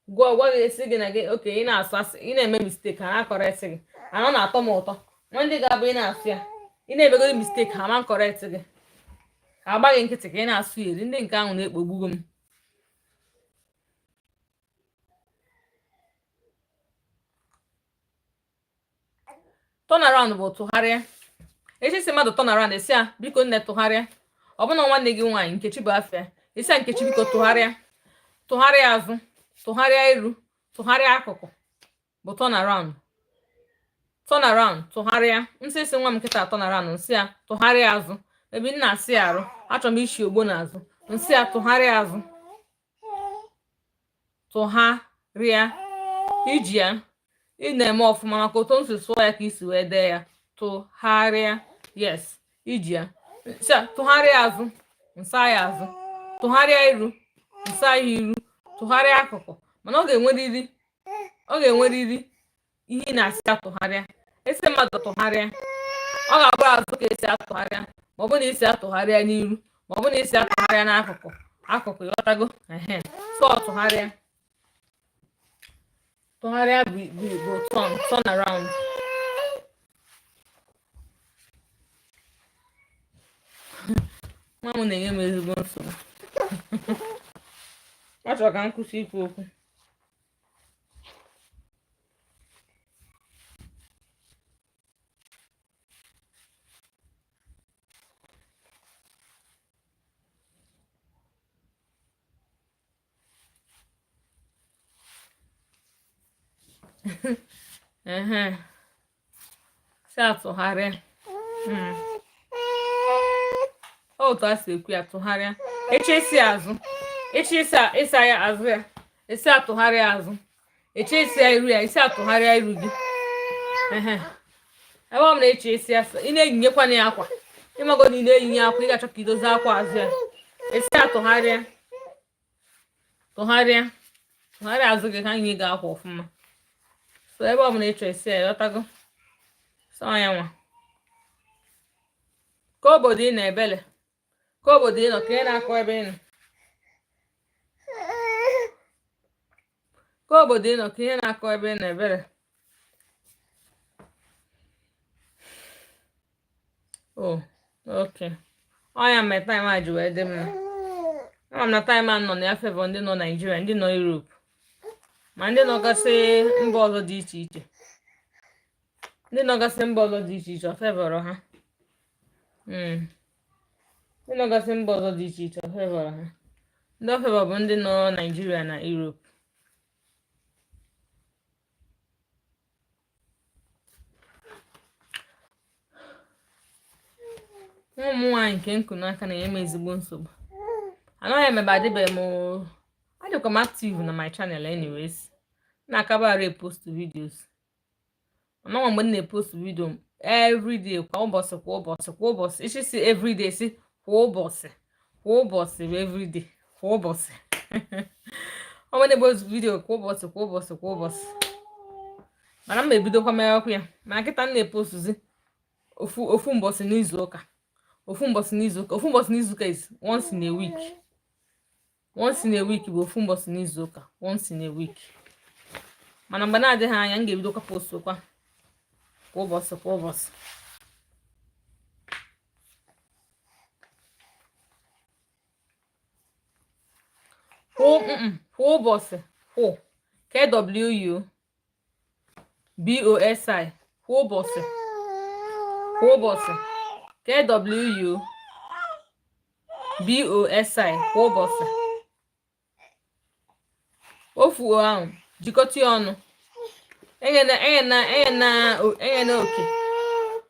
gwa gị esi gị na gị oke ị na-asụ asị, ị na-eme mistake, ha na-akọrekt gị. Ana ọ na-atọ m ụtọ nwa ndị ga-abụ ị na-asụ ya ị na-emegodi mistake, ha ma nkọrekt gị, ha agba gị nkịtị ka ị na-asụ ya eri. Ndị nke ahụ na-ekpogbugo m. Turn around bụ tụgharịa. Echisi mmadụ turn around, esi ya biko nne tụgharịa. Ọ bụ na nwanne gị nwaanyị Nkechi bụ afịa, esi ya Nkechi biko tụgharịa azụ, tụgharịa iru, tụgharịa akụkụ bụ turn around. Tụgharịa. Nsị nwa m nkịta turn around, nsị ya tụgharịa azụ. Ebe m na-asị ya arụ, achọrọ m ishi ogbo n'azụ, nsị ya tụgharịa azụ. Tụgharịa. Iji ya ị na-eme ọfụma maka otu m si sụọ ya ka isi wee dee ya. Tụgharịa. Yes, iji ya tụgharịa azụ, nsa ya azụ. Tụgharịa iru, nsa ya iru. Tụgharịa akụkụ, mana ọ ga-enwerịrị ihe ị na-asị atụgharịa. Esi mmadụ tụgharịa, ọ ga-abụ azụ ka esi atụgharịa, ma ọ bụ na isi atụgharịa n'iru, ma ọ bụ na isi atụgharịa n'akụkụ ịghọtago. So tụgharịa bụ turn around. Nwa m na-enye m ezigbo nsogbu. Achọrọ ka m kwụsị ikwu okwu. si atụgharịa otu a si ekwu ya tụgharịa echi isi azụ echi ịsa ya azụ ya esi atụgharịa azụ echi isi ya iru ya isi atụgharịa iru gị ebe ọ bụla echi esi asa ị na-eyinyekwana ya akwa ịmago na ị na-eyinye akwa ị ga-achọ ka idozi akwa azụ ya esi atụgharịa tụgharịa azụ gị ka anyị ga akwa ọfụma so ebe ọ bụla ịchọ esi ya ghọtago so anya nwa ka obodo ị na-ebele ka obodo ị nọ ka ị na-akọ ebe ị nọ ka obodo ị nọ ka ihe na-akọ ebe ị na-ebere oke ọnya mere taịm a ji wee dị mma ama m na taịm a nọ na ya fevọ ndị nọ Naijiria ndị nọ Europe ma ndị nọgasị mba ọzọ dị iche iche ndị nọgasị mba ọzọ dị iche iche ọ fevọrọ ha ndị nọgasị mba ọzọ dị iche iche ọ fevọrọ ha ndị ọ fevọ bụ ndị nọ Naijiria na Europe ụmụ nwaanyị nke nku n'aka na-enye m ezigbo nsogbu anaghị emebe adịbeghị m adịkwa m active na my channel anyways na-akabara post videos ọnọnwa mgbe m na-epost vidio everyday kwa ụbọchị ichi si everyday si kwa ụbọchị bụ everyday kwa ụbọchị ọ nwere post vidio kwa ụbọchị mana m ebidokwa mewekwa ya mana kịta m na-epostuzi ofu mbọchị n'izuụka ofu mbọchị n'izuụka is once in a week bụ ofu mbọchị n'izuụka once in a week mana mgbe na-adịghị anya m ga-ebidokwa postụkwa kwa ụbọchị kwa ụbọchị KWU BOSI kwa ụbọchị KWU BOSI kwa ụbọchị ofu ahụ jikọta ọnụ enye na oke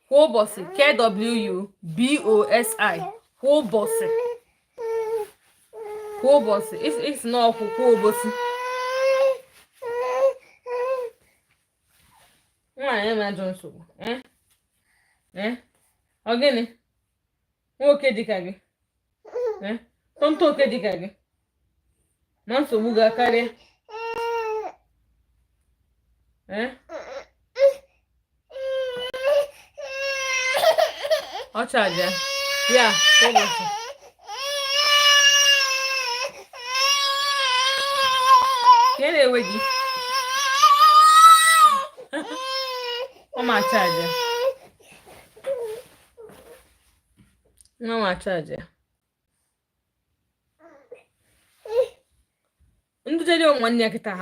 kwa ụbọchị KWU BOSI kwa ụbọchị isi n'ọkwụ kwa ụbọchị nwaanyị na-ajụ nsogbu ọ gịnị nwoke dịka gị tonto oke dịka gị na nsogbu ga-akarịa ọ chaja ya ụbọchị ka na-enwe gị ọ ma chaja nwa ma chaja ndị jere ụmụnne ya kịta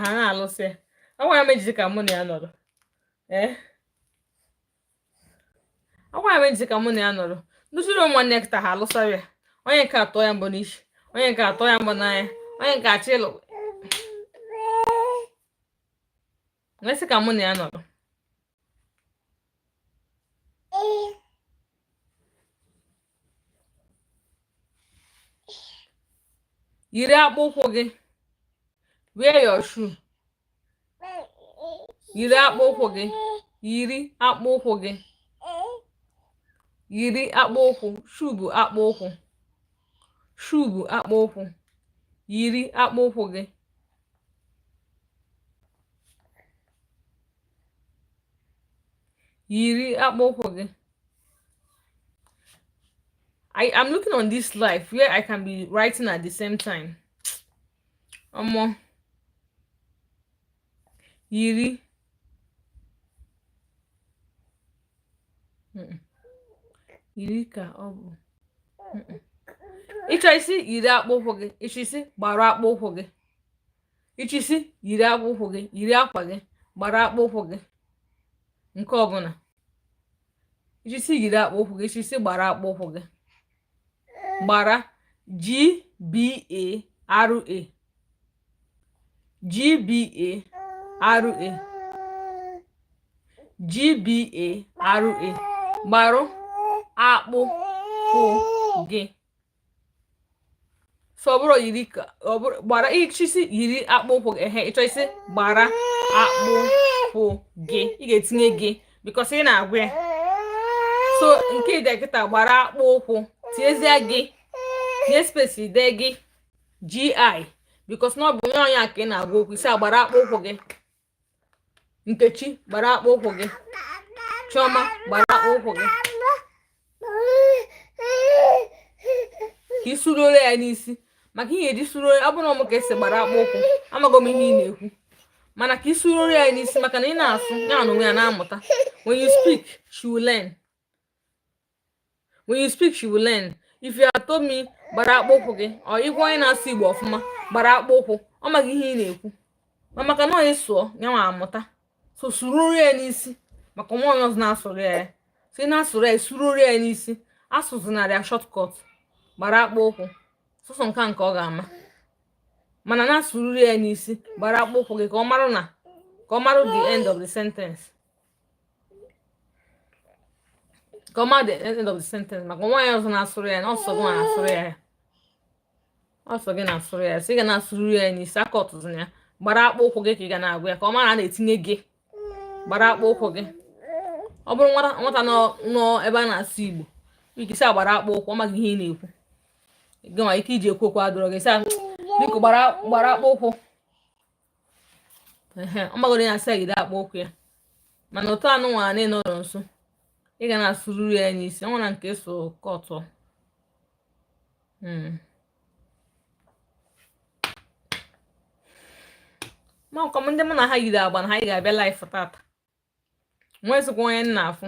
ha na-alụsị agwa ya mejizi ka mụ na ya nọrọ ndị jere ụmụnne ya kịta ha alụsara ya onye nke atọ ya mbọ n'isi onye nke atọ ya mbọ n'anya onye nke achọ ịlụ ngasị ka mụ na ya nọrọ yiri akpụ ụkwụ gị wear your shoe yiri akpụ ụkwụ gị yiri akpụ ụkwụ gị yiri akpụ ụkwụ shoe bụ akpụ ụkwụ shoe bụ akpụ ụkwụ yiri akpụ ụkwụ gị yiri akpụ ụkwụ gị I'm looking on this life where I can be writing at the same time. Yiri. Yiri ka ọ bụ. Ịchọ isi yiri akpụ ụkwụ gị, ịchọ isi gbara akpụ ụkwụ gị. Ịchọ isi yiri akpụ ụkwụ gị, yiri akwa gị, gbara akpụ ụkwụ gị. Nke ọbụla. Ịchọ isi yiri akpụ ụkwụ gị, ịchọ isi gbara akpụ ụkwụ gị. Gbara GBARA Gbara. Gbara. Gbarụ akpụkwụ gị. So ọ bụrụ yiri ka ọ bụrụ gbara ichisi yiri akpụkwụ ehe ịchọ isi gbara akpụkwụ gị ị ga-etinye gị because ị na-agwa ya. So nke ide kịta gbara akpụkwụ tiezie gị tinye space ide gị gi because na ọ bụ onye ka ị na-agwa okwu isi agbara akpụkwụ gị. Nkechi gbara akpụkwụ gị. Chioma gbara akpụkwụ gị. Ka ị sụruo ya n'isi maka ihe eji sụruo ọ bụrụ na ka esi gbara akpụkwụ amaghị m ihe ị na-ekwu mana ka ị sụruo ya n'isi maka na ị na-asụ ya na onwe ya na-amụta. When you speak she will learn. When you speak she will learn. If you have told me gbara akpụkwụ gị ọ ịgwa onye na-asụ Igbo ọfụma gbara akpụkwụ ọ maghị ihe ị na-ekwu ma maka na onye sụọ ya nwa amụta. So sụruo ya n'isi maka nwa onye ọzọ na-asụrụ ya so ị na-asụrụ ya sụruo ya n'isi asụzụnarị ya shortcut gbara akpụkwụ sọsọ nke ọ ga-ama mana na-asụrụrụ ya n'isi gbara akpụkwụ gị ka ọ marụ the end of the sentence ka ọ marụ the end of the sentence maka nwaanyị ọzọ na-asụrụ ya na ọsọ gị na-asụrụ ya ọsọ gị na-asụrụ ya so ị ga na-asụrụrụ ya n'isi aka ọtụtụ ya gbara akpụkwụ gị ka ị ga na-agwa ya ka ọ mara a na-etinye gị gbara akpụkwụ gị. Ọ bụrụ nwata nọ ebe a na-asụ Igbo ikisi agbara akpụkwụ ọ maghị ihe ị na-ekwu gị nwa ike iji ekwu okwu adọrọ gị saa biko gbara akpụkwụ ọ magoro ya asa gide akpụkwụ ya mana ụtọ anụ nwa na ịnọrọ nso ị ga na-asụrụrụ ya n'isi ọ nwere nke so kọtọ. ma ọkwa m ndị mụ na ha yiri agba na ha yi ga-abịa laịf tata nwezikwa onye m na-afụ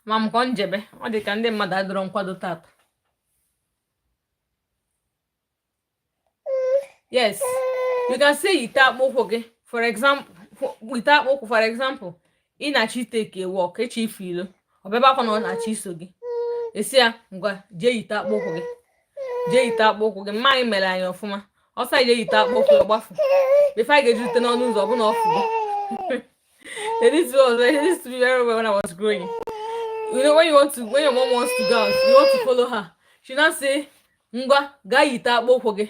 ma m kọ njebe ọ dị ka ndị mmadụ adọrọ nkwado tata. Yes, you can say yite akpụkwụ gị for example yite akpụkwụ for example ị na-achọ iteke wọk echi ife ilo ọbịaba akwa na ọ na-achọ iso gị esi ya ngwa jee yite akpụkwụ gị mma anyị mere anyị ọfụma ọsọ ije yite akpụkwụ gị gbafu before anyị ga-ejute n'ọnụ ụzọ ọ bụ na ọfụgo. This used to be very well when I was growing. You know when your mom wants to go out, you want to follow her. She now say ngwa gaa yite akpụkwụ gị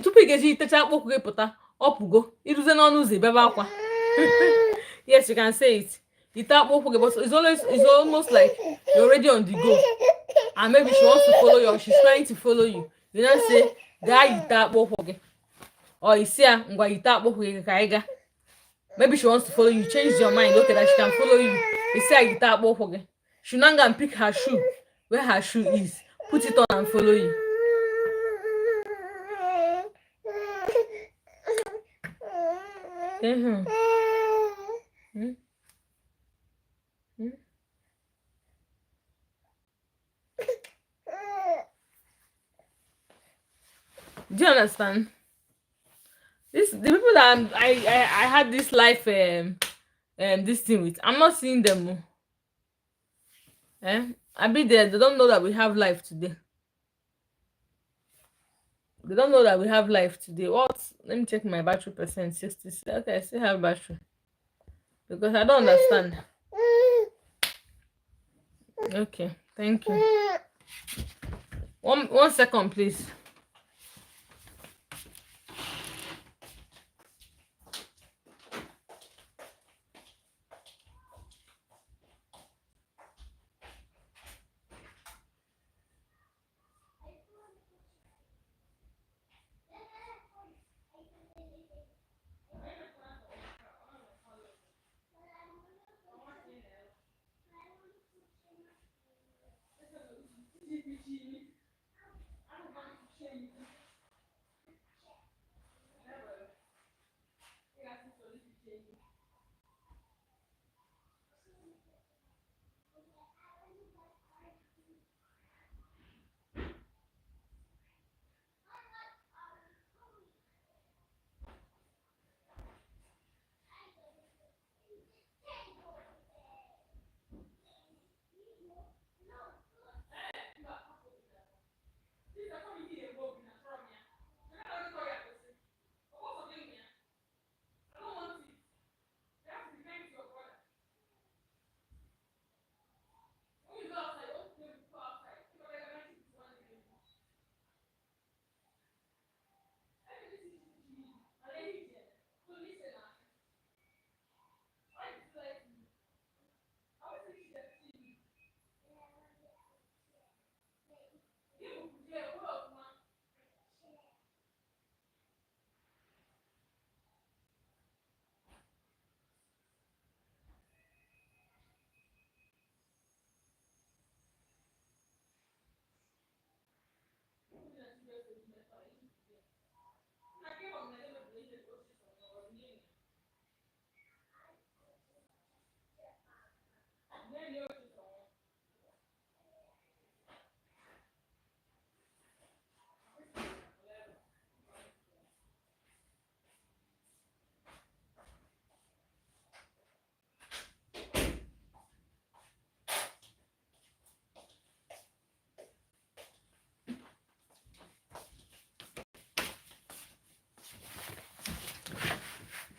tupu ị ga-eji itecha akpụkwụ gị pụta ọpụgo iruze n'ọnụ ụzọ ibebe akwa. Yes, you can say it. Yite akpụkwụ gị but it's almost like you're already on the go and maybe she wants to follow you or she's trying to follow you. You know say gaa yite akpụkwụ gị or isi ya ngwa yite akpụkwụ gị ka anyị gaa. Maybe she wants to follow you, change your mind okay that she can follow you. Isi ya yite akpụkwụ gị she now go and pick her shoe where her shoe is put it on and follow you. Do you understand? The people that I had this life this thing with, I'm not seeing them. I be there. They don't know that we have life today. They don't know that we have life today. What? Let me check my battery percent. 60. Okay, I still have battery because I don't understand. Okay, thank you. One second, please.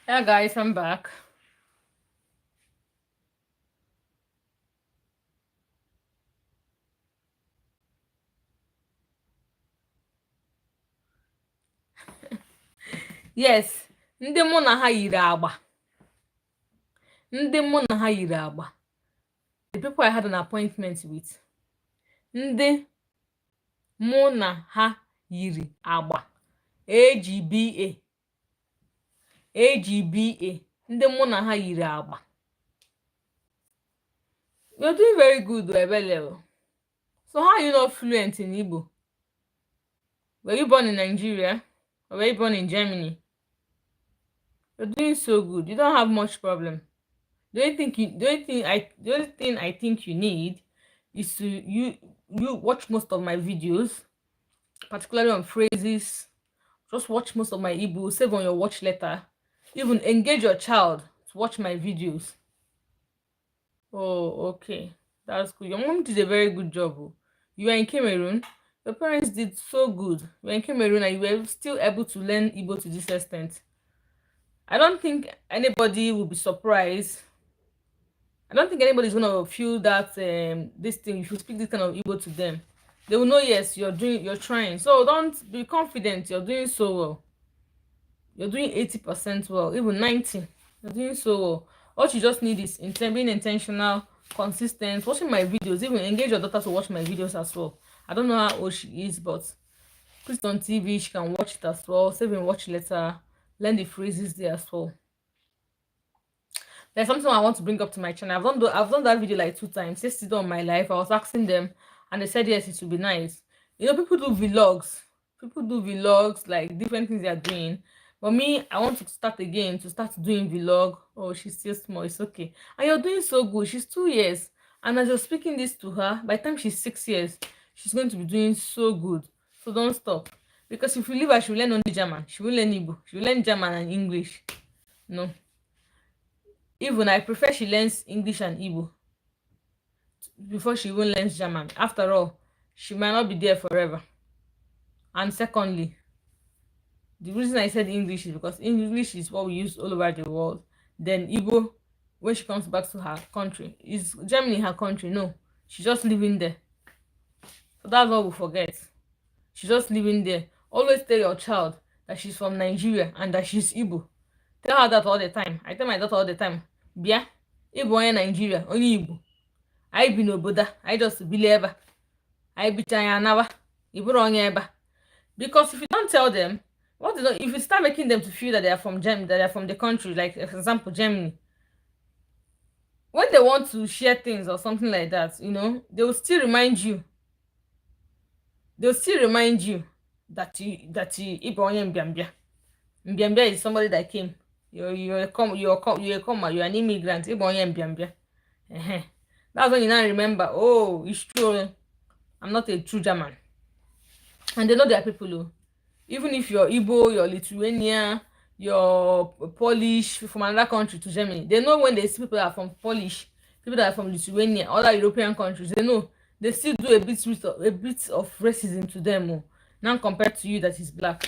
Yeah, guys, I'm back. Yes, ndị mụ na ha yiri agba. Ndị mụ na ha yiri agba. The people I had an appointment with. Ndị mụ na ha yiri agba. AGBA. AGBA. Ndị mụ na ha yiri agba. You're doing very good, Ebele. So how are you not fluent in Igbo? Were you born in Nigeria? Or were you born in Germany? You're doing so good. You don't have much problem. The only thing I think you need is to you watch most of my videos, particularly on phrases. Just watch most of my Igbo, save on your watch letter. Even engage your child to watch my videos. Oh, okay. That's good. Your mom did a very good job. Oh. You are in Cameroon. Your parents did so good. You were in Cameroon and you were still able to learn Igbo to this extent. I don't think anybody will be surprised. I don't think anybody's gonna feel that this thing, if you speak this kind of Igbo to them, they will know yes, you're trying. So don't be confident, you're doing so well. You're doing 80% well, even 90. You're doing so well. What you just need is being intentional, consistent, watching my videos, even engage your daughter to watch my videos as well. I don't know how old she is, but put it on TV, she can watch it as well, save and watch later, learn the phrases there as well. There's something I want to bring up to my channel. I've done that video like 2 times. Yesterday on my life, I was asking them, and they said yes, it would be nice. You know, people do vlogs. People do vlogs, like different things they are doing. But me, I want to start again, to start doing vlog. Oh, she's still small. It's okay. And you're doing so good. She's 2 years, and as you're speaking this to her, by the time she's 6 years, she's going to be doing so good. So don't stop. Because if you leave her, she will learn only German. She will learn Igbo. She will learn German and English. No. Even I prefer she learns English and Igbo before she even learns German. After all, she might not be there forever. And secondly, the reason I said English is because English is what we use all over the world. Then Igbo, when she comes back to her country, is Germany her country? No, she's just living there. So that's what we forget. She's just living there. Always tell your child that she's from Nigeria and that she's Igbo. Tell her that all the time. I tell my daughter all the time, Bia, Igbo onye Nigeria, onye Igbo. I bi n'obodo, I just bili ebe. I bicha ya anawa. Iburu onye ebe. Because if you don't tell them, if you start making them to feel that they are from that they are from the country, like for example Germany, when they want to share things or something like that, you know, they will still remind you. They'll still remind you that you Igbo onye Mbiambia. Mbiambia is somebody that came. You're a comer, you're an immigrant. Igbo onye Mbiambia. That's when you now remember, oh, it's true. I'm not a true German. And they know there are people who, even if you're Igbo, you're Lithuania, you're Polish, from another country to Germany, they know when they see people that are from Polish, people that are from Lithuania, other European countries, they know they still do a bit of racism to them, oh, now compared to you that is black.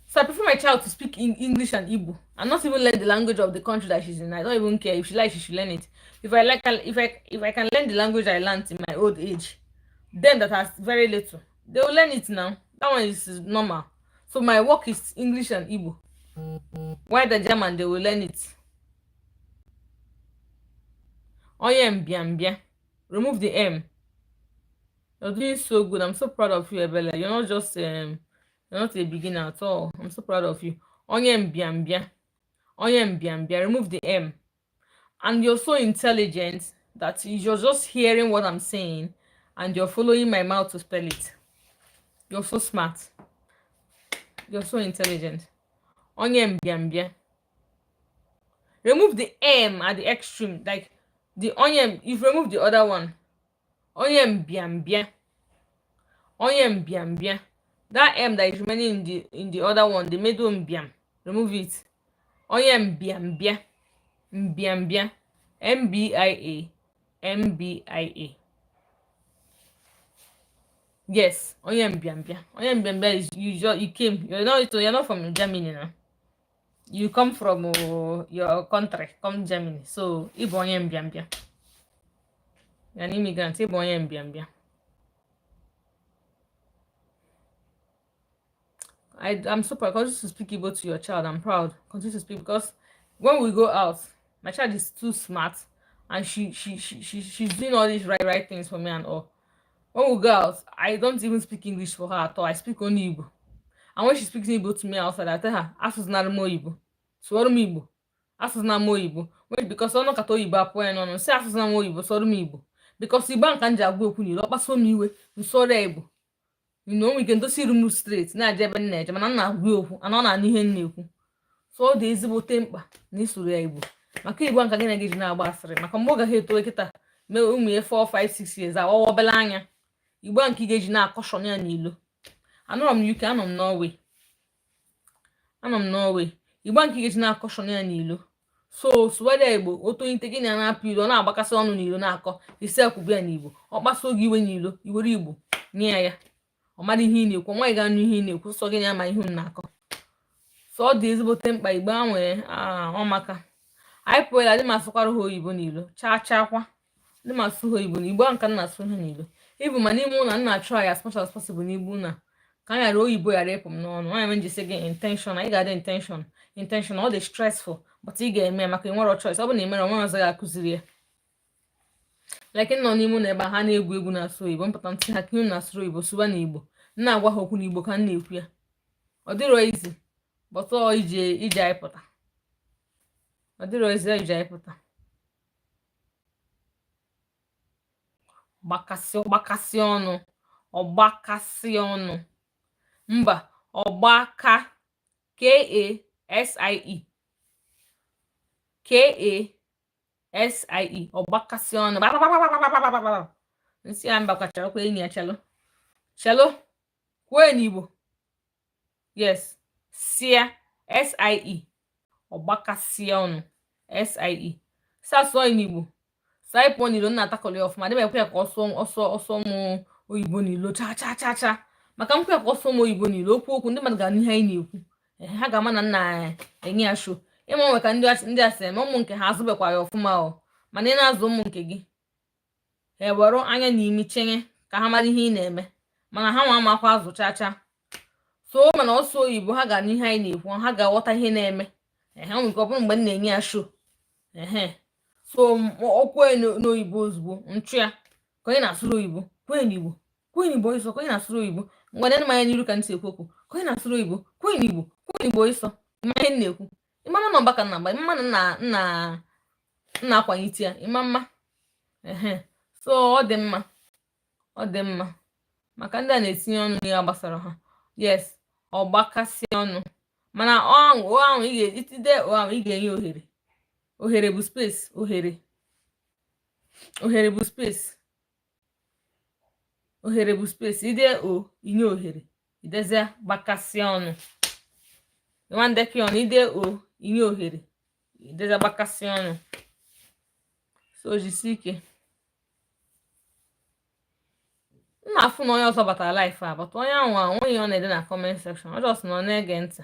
So I prefer my child to speak English and Igbo and not even learn the language of the country that she's in. I don't even care. If she likes, she should learn it. If I can learn the language I learned in my old age, them that has very little, they will learn it now. That one is normal. So my work is English and Igbo. While the German, they will learn it. Oye Mbiambia. Remove the M. You're doing so good. I'm so proud of you, Ebele. You're not just you're not a beginner at all. I'm so proud of you. Onye Mbiambia. Onye Mbiambia. Remove the M. And you're so intelligent that you're just hearing what I'm saying and you're following my mouth to spell it. You're so smart. You're so intelligent. Onye Mbiambia. Remove the M at the extreme. Like the onye, you've removed the other one. Onye Mbiambia. Onye Mbiambia. That M that is remaining in the other one, the middle Mbiam. Remove it. Onye Mbiambia. Mbiambia. Mbia. Mbia. Yes, Onye Mbiambia. Onye Mbiambia is you came. You're not from Germany now. you come from your country, come Germany, so ịbụ onye mbịambịa. You're an immigrant, ịbụ onye mbịambịa. I'm super. Continue to speak Igbo to your child. I'm proud. Continue to speak, because when we go out, my child is too smart, and she's doing all these right things for me and all. When we go out, I don't even speak English for her at all. I speak only Igbo. And when she speaks Igbo to me outside, I tell her, "Asụsụna m Igbo, sụọrọ m Igbo, asụsụna m Igbo." Wait, because ọ nọkọta oyibo apụ ya n'ọnụ, sị asụsụna m Igbo, sụọrọ m Igbo. Because Igbo nka m ji agwa okwu niile, ọ kpasuo m iwe, nsụọrọ ya Igbo. We can just see room straight na-eje ebe nna eje, mana nna agwa okwu ana ọ na-anụ ihe m na-ekwu. So ọ dị ezigbote mkpa na isoro ya Igbo, maka Igbo nka gị na gị ji na-agba asịrị, maka mgbe ọ gaghị eto kịta mee ụmụ ya 4 5 6 years awawa obele anya. Igbo nke ị ga-eji na-akọshọn ya n'ilo. Anọrọ m UK, anọ m Norway. Igbo nke ị ga-eji na-akọshọn ya n'ilo. So sụwara Igbo, otonite gị na na-apụ ilo, na-agbakasị ọnụ n'ilo na-akọ isekwubu ya n'Igbo. Ọ kpasuo gị iwe n'ilo, iwere Igbo nye ya. Ọ mara ihe ị na-ekwu, nwa ị ga-anụ ihe ị na-ekwu, sọ gị na ama ihe m na-akọ. So ọ dị ezigbote mkpa Igbo nwere ọ maka anyị pụela dị ma asụkwara ha oyibo n'ilo chakwa dị ma asụ ha oyibo na Igbo nka nna asụ ha n'ilo. Ịbụ ma n'ime ụlọ nna try as much as possible n'Igbo na ka anyị ghara oyibo ghara ịpụ m n'ọnụ. Nwaanyị m ji sị gị intention, anyị ga-adị intention ọ dị stressful, but ị ga-eme maka enwero choice. Ọ bụ na ị mere onwe ọzọ ga-akụziri ya. Like nọ n'ime ụlọ ebe ha na-egwu egwu na-asụ oyibo, mpụta ntị ha ka unu na-asụrụ oyibo sụba n'Igbo, na-agwa ha okwu n'Igbo ka m na-ekwu ya. Ọ dịrọ izi bọtọ ije anyị pụta. Ọ dịrọ izi ije anyị pụta. Ọgbakasị ọnụ, mba, ọgbaka, KASIE, ọgbakasị ọnụ. Nsị ya mba kwachara kwa enyi ya chelo kwuo n'Igbo. Yes, sie, SIE, ọgbakasị ọnụ, SIE. Sasụọ n'Igbo, saịpụ n'ilo na-atakọrọ ya ọfụma. Dịba ekwe ya ka ọsọ mụ oyibo n'ilo cha maka nkwe ya ka ọsọ mụ oyibo n'ilo okwu ndị mmadụ ga-anụ ihe anyị na-ekwu. Ha ga-ama na nna enye ya show. Ịma nwe ka ndị asị eme ụmụ nke ha azụbekwa ya ọfụma mana ị na-azụ ụmụ nke gị, ha ewere anya na imi chenye ka ha mara ihe ị na-eme, mana ha nwa amakwa azụ cha. So mana ọsọ oyibo ha ga-anụ ihe anyị na-ekwu, ha ga-aghọta ihe na-eme. Ha nwere ike ọ bụrụ mgbe m na-enye ya show. So okwe n'oyibo ozugbo nchụ ya ka onye na-asụrụ oyibo kwe n'Igbo ịsọ, ka onye na-asụrụ oyibo ngwade mmanya n'iru ka ntị ekwu okwu, ka onye na-asụrụ oyibo kwe n'Igbo ịsọ. Ịma ihe na-ekwu, ịma na ọba ka nna mgba, ịma na nna akwanyite ya, ịma mma. So ọ dị mma maka ndị a na-etinye ọnụ n'ihe gbasara ha. Yes, ọgbakasị ọnụ, mana ahụ ị ga-etide ahụ ị ga-enye ohere bụ space, ohere bụ space. Ide o inye ohere, idezie gbakasị ọnụ. Ịwa ndekị ọnụ, ide o inye ohere, idezie gbakasị ọnụ. So jisi ike. M na-afụ na onye ọzọ batara life a, but onye ahụ onweghị ọ na-ede na comment section. Ọ just na ọ na-ege ntị.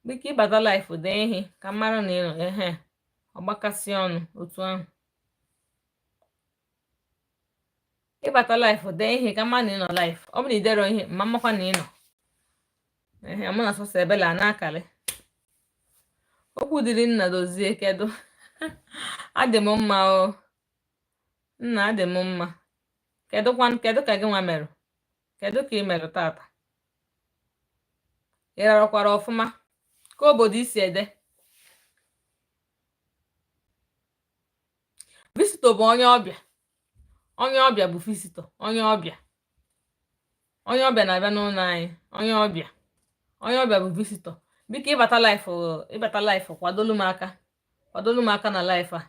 Biko ịbata life dee ihe ka mara na ịnọ ọgbakasị ọnụ otu ahụ. Ịbata life dee ihe ka mara na ịnọ life. Ọ bụ na idero ihe ma mmakwa na ịnọ. Mụ na sọsọ ebela na-akali. Okwu dịrị nna dozie kedu. Adị m mma o. Nna adị m mma. Kedu ka gị nwa merụ? Kedu ka ị merụ tata? Ị rarọkwara ọfụma? Ka obodo isi ede. Visitor bụ onye ọbịa. Onye ọbịa bụ visitor. Onye ọbịa na-abịa n'ụlọ anyị. Onye ọbịa bụ visitor. Biko ịbata life kwadolu m aka na life a.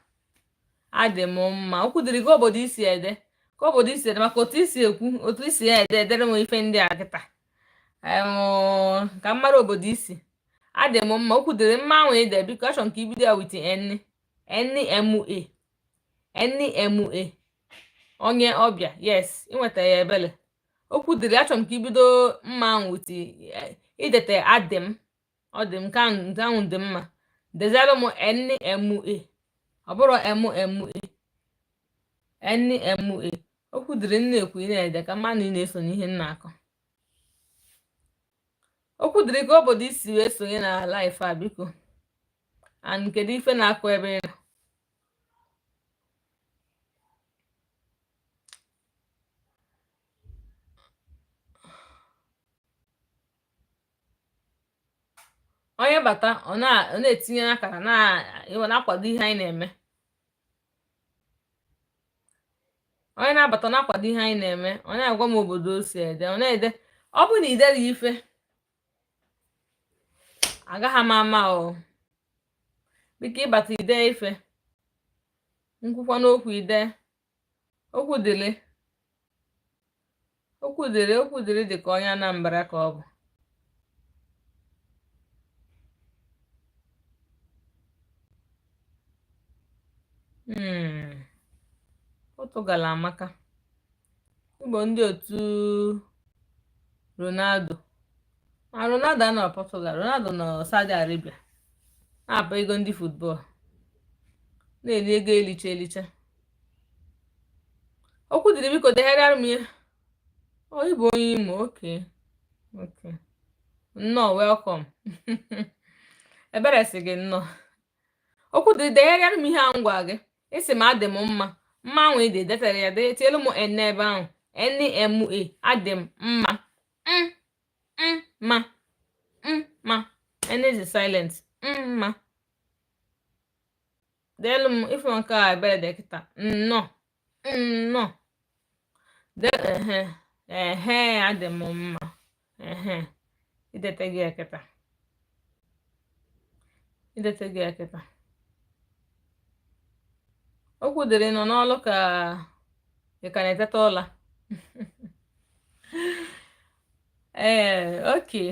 Adị m mma. Okwu dịrị gị obodo isi ede. Ka obodo isi ede maka otu isi ekwu, otu isi ya edere m ife ndị a kịta. Ka mara obodo isi. Adị m mma. Okwu dịrị mma ahụ ide, biko achọ nke ibido ya with NMA. Onye ọbịa. Yes, ịnweta ya ebele. Okwu dịrị achọ nke ibido mma ahụ with idete adị m. ọ dị m nke ahụ dị mma. Dezere m NMA, ọ bụrụ NMA. Okwu dịrị nne ekwu ị na-ede ka mmanụ ị na-eso n'ihe m na-akọ. Okwu dịrị ka obodo isi wee sonye na life a biko, and kedu ife na-akụ ebe ị nọ? Onye bata ọ na-etinye akara na-akwado ihe anyị na-eme. Onye na-abata na-akwado ihe anyị na-eme, ọ na-agwa m obodo o si ede, ọ na-ede. Ọ bụ na ideghị ife agaghị m ama o. Biko ịbata ide ife, nkwukwa n'okwu ide. Okwu dịrị dị ka onye Anambra ka ọ bụ. Portugal amaka. Igbo ndị otu Ronaldo. Ronaldo anọ Portugal, Ronaldo nọ Saudi Arabia na-apụ ego ndị football, na-eri ego elicha. Okwu dịrị biko degharịara m ya. Ịbụ onye Imo, okay. Nnọọ, welcome. Ebere sị gị nnọọ. Okwu dịrị degharịara m ihe a ngwa gị. Isi m adị m mma ahụ ide detere ya tielu m ebe ahụ NMA. Adị m mma ma n is silent mma. Deelu m ife nke a ebere dị kịta nnọọ adị m mma idete gị eketa. Okwu dịrị nọ n'ọlụ ka ị ka na-eteta ụla. Okay.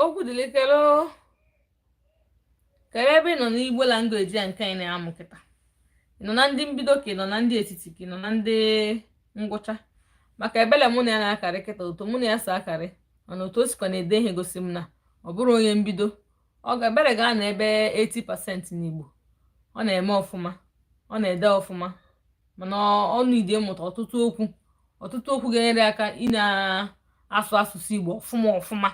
Okwu dịrị kelu ebe ị nọ n'Igbo language a nke anyị na-amụ kịta. Ị nọ na ndị mbido ka ị nọ na ndị etiti ka ị nọ na ndị ngwụcha? Maka ebele mụ na ya na-akarị kịta, otu mụ na ya so akarị mana otu o sikwa na-ede ihe gosi m na ọ bụrụ onye mbido. Ebere gaa na ebe 80% n'Igbo. Ọ na-eme ọfụma, ọ na-ede ọfụma, mana ọnụ ide mmụta ọtụtụ okwu ga-enyere aka ị na-asụ asụsụ Igbo ọfụma.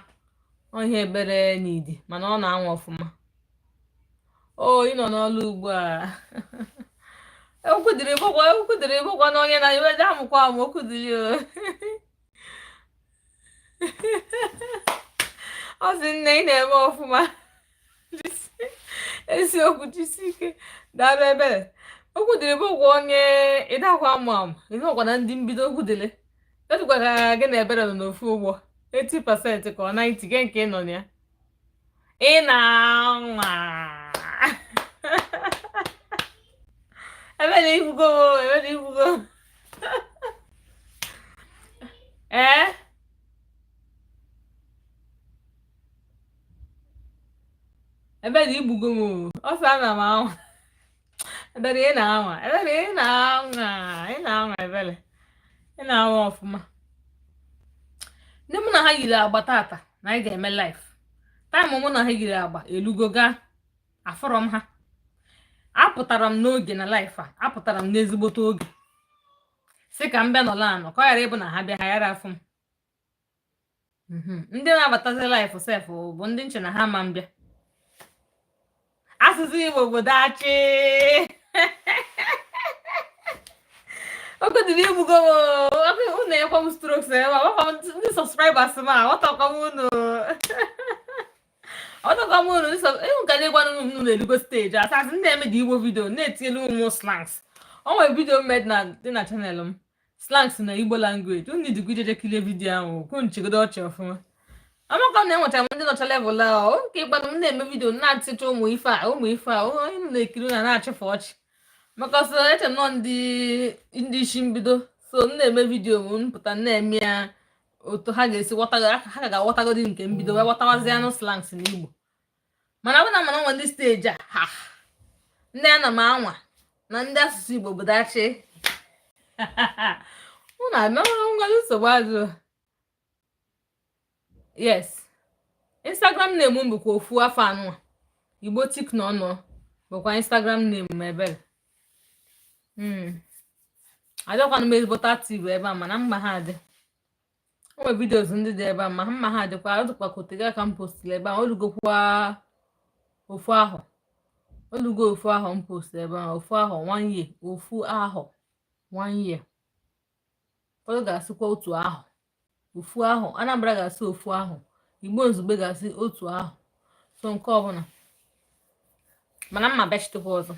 Ihe ebere n'idi mana ọ na-anwa ọfụma. Ị nọ n'ọlụ ugbu a. Okwu dịrị bụkwa na onye na-eweje amụkwa amụ. Okwu dịrị ọ sị nne ị na-eme ọfụma. Eziokwu, jisi ike. Daalụ Ebere. Okwu dịrị bụkwa onye ịdakwa amụ ịnọkwa na ndị mbido. Okwu dịrị edụkwara gị na Ebere nọ n'ofu ụgbọ 80% ka ọ 90 gị nke ị nọ na ya. Ị na-anwa. Ebere ibugo. Ebere igbugo m. Ọ sị ana m anwa. Ebere ị na-anwa. Ebere ị na-anwa ọfụma. Ndị mụ na ha yiri agba tata na anyị ga-eme live. Taịm mụ na ha yiri agba elugo gaa. Afọrọ m ha. Apụtara m n'oge na live a. Apụtara m n'ezigbote oge. Sị ka m bịa nọla anọ ka ọ ghara ịbụ na ha bịa ha yara afụ m. Ndị na-abatazi live sef bụ ndị nche na ha ma mbịa. Asụsụ Igbo obodo achị. Okwu dịrị igbugo m. Unu ekwe m strokes ebe a. Ndị subscribers m a ọtọkwa m unu. Ịhụ ka na-egwa unu na-elugo steji asasị ndị eme dị Igbo vidio na-etinyelu ụmụ slangs. O nwere vidio mmed dị na chanel m, slangs na Igbo language. Unu dịkwa ijeje kilie vidio ahụ kwụ nchegodo ọchị ọfụma. Amaka na enwechara m ndị nọcha level a nke ịkpado m na-eme vidio na-atịcha ụmụ ife a onye m na-ekiri na-achịfụ ọchị maka ọsọ eche nọ ndị isi mbido. So m na-eme vidio m mpụta na-eme ya otu ha ga-esi ha ga-aghọtagodi nke mbido wee ghọtawazi anụ slangs n'Igbo. Mana ọ bụ na mana nwa ndị steji a ndị a na m anwa na ndị asụsụ Igbo obodo achị. Unu na-eme ngozi nsogbu azụ. yes, Instagram name m bụkwa ofu afọ anụ igboticnono bụkwa Instagram name m ebere. Ajọkwana m ezigbote active ebe a, mana mma ha dị. O nwere videos ndị dị ebe a, ma mma ha dịkwa, ọ dịkwa kotega ka m postiri ebe a, olugokwa ofu ahụ. Olugo ofu ahụ m post ebe a, ofu ahụ 1 year, ofu ahụ 1 year. Ụfọdụ ga-asịkwa otu ahụ, ofu ahụ. Anambra ga-asị ofu ahụ, Igbo Nzugbe ga-asị otu ahụ. So nke ọbụla, mana mma bịachitekwa ọzọ.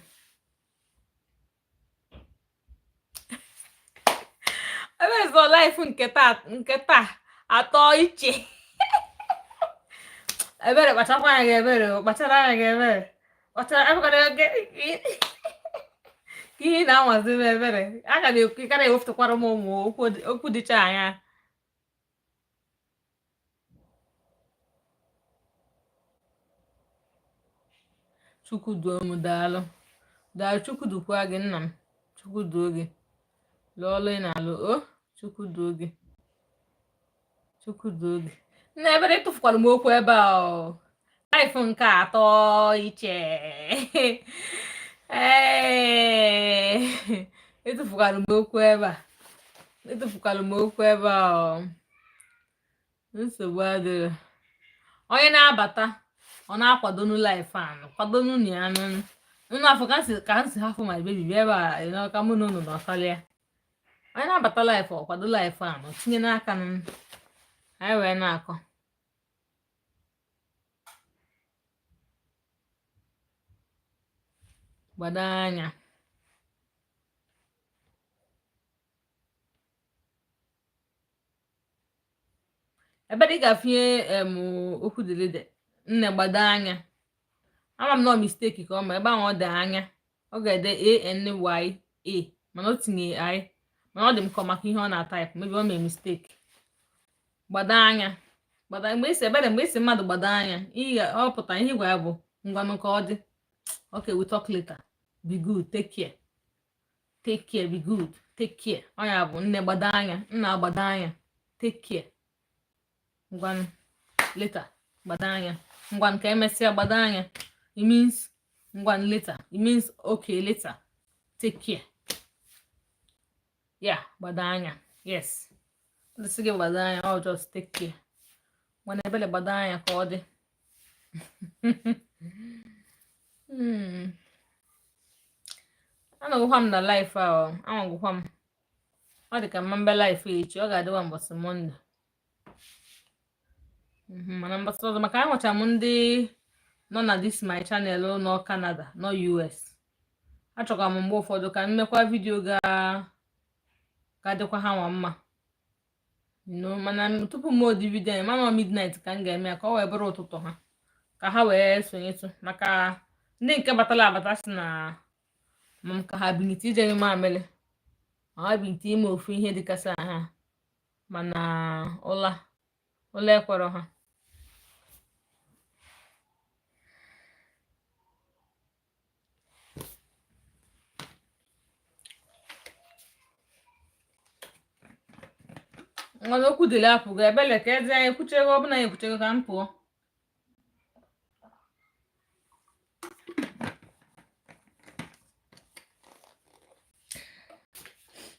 Ebe ezo life nke taa atọ iche. Ebere kpachakwa anya gị, ebere kpachara anya gị, ebere kpachara anya gị ka ihe na-anwazi m, ebere aga na-ekara ewepụtakwara m ụmụ okwu dịcha anya. Chukwu duo m, daalụ Chukwu dukwa gị nna m, Chukwu duo gị lụọlụ ị na-alụ. O Chukwu duo gị, Chukwu duo gị. Nna ebere ịtụfukwara m okwu ebe a, life nke atọ iche. Ịtụfukwara m okwu ebe a, ịtụfukwara m okwu ebe a. Nsogbu adịrị. Onye na-abata ọ na-akwadonu life a, kwadonu ya nnu afọ ka nsi hafụ my baby ebe a, ka mụ na unu nọkalịa. Onye na-abata life ọ kwado life a, tinye n'aka anyị wee na-akọ. Gbado anya. Ebe ị ga-afịnye okwu dịrịde nne gbado anya. Ama m na mistake ka ọ ma ebe ahụ ọ dị anya, ọ ga-ede ANYA mana o tinye I, mana ọ dị m kọ maka ihe ọ na-ataịpụ, maybe ọ mee mistake. Gbado anya, mgbe isi mmadụ gbado anya, ọ pụta ihe gwa ya bụ ngwanụ ka ọ dị. Okay, we talk later. Be good, take care. Take care, be good, take care. Ọ ya bụ nne gbado anya, nna gbado anya, take care. Ngwanụ later, gbado anya. Ngwanụ ka emesịa, gbado anya. It means ngwanụ later. It means okay later. Take care. Yeah, gbado anya. Yes. This is gbado anya, or just take care. When ebele gbado anya ka ọ dị. Anọgwụkwa m na life a, anọgwụkwa m. Ọ dị ka mma life echi, ọ ga-adịwa mbọsị Monde. Mana mbọsị ọzọ, maka ahụcha m ndị nọ na this my channel nọ Canada, nọ US. Achọkwa m mgbe ụfọdụ ka m mekwa vidio ga-adịkwa ha nwa mma. Mana tupu m odi vidio anyị, mana midnight ka m ga-eme ya ka ọ wee bụrụ ụtụtụ ha, ka ha wee sonyetụ. Maka ndị nke batala abata si na ka ha bilite ije ime amịlị, ha bilite ime ofu ihe dịkasị ha, mana ụla ekwere ha. Ngwana okwu dịrị apụgo, ebele ka eze anyị ekwuchego, ọbụna ya ekwuchego ka m pụọ.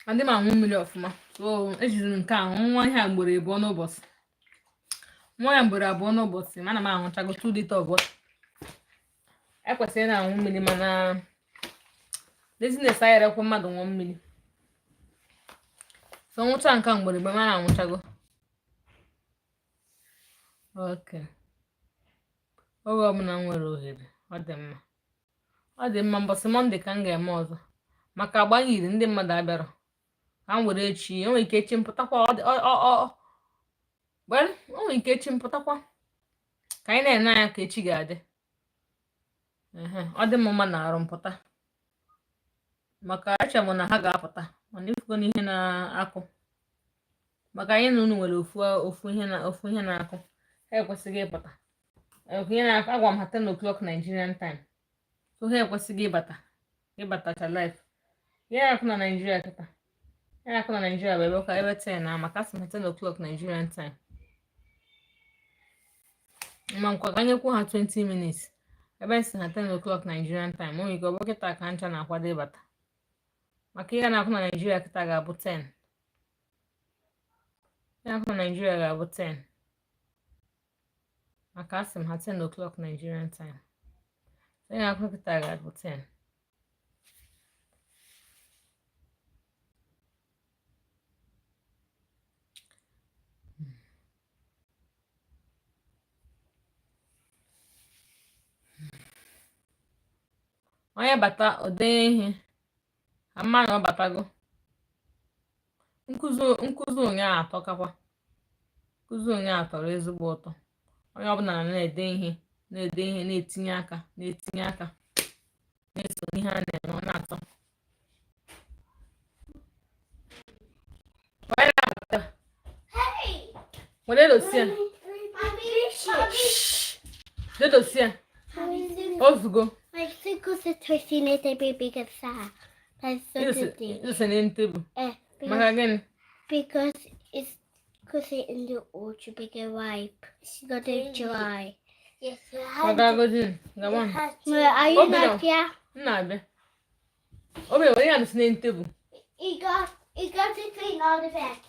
Adị m aṅụ mmiri ọfụma, so ejiri nke ahụ nwa ihe a mgboro abụọ n'ụbọchị. Nwa ya mgboro abụọ n'ụbọchị, mana m aṅụchago 2 lita of water. Ekwesịrị na-aṅụ mmiri, mana laziness anyị rekwa mmadụ ṅụọ mmiri. So nwụcha nke a mgboro mana aṅụchago. Okay. Oge ọbụla m nwere ohere, ọ dị mma. Ọ dị mma, mbọsị Monde ka m ga-eme ọzọ. Maka agbanyere ndị mmadụ abịara. Ka m were echi, o nwere ike echi mpụtakwa. O nwere ike echi mpụtakwa. Ka anyị na-ene anya ka echi ga-adị. Ọ dị m mma na arụ mpụta. Maka eche m na ha ga-apụta. Mana ifugo n'ihe na-akụ. Maka anyị na unu nwere ofu ihe na-akụ. Ha ekwesịghị ịpụta. Agwa m ha 10 o'clock Nigerian time. So ha ekwesịghị ịbatacha live. Ya akụ na Nigeria kịta. Ya akụ na Nigeria bụ ebe 10 na maka asị 10 o'clock Nigerian time. ma nkwa ganyekwu ha 20 minutes ebe si ha 10 o'clock Nigerian time. O nwere ike ọ bụ kịta ka ncha na-akwado ịbata maka ihe na-akụ na Nigeria kịta ga-abụ 10. Ihe na-akụ na Nigeria ga-abụ 10 maka asị m ha 10 o'clock Nigerian time. Ihe na-akụ kịta ga-abụ 10. Onye bata ode ihe ama na ọ batago. Nkụzi ụnyaahụ atọkakwa. Nkụzi ụnyaahụ tọrọ ezigbo ụtọ. Onye ọbụla na-ede ihe na-etinye aka na-eso ihe a na-eme ọ na-atọ. Onye na-abata were dosia dosia ozugbo. I think the toasting is a bit bigger than Listen in table. Because it's in the orchard bigger ripe. It's not dry. Yes, Come on. Are you not here? No. Obi, what are you saying table? He got to clean all the beds.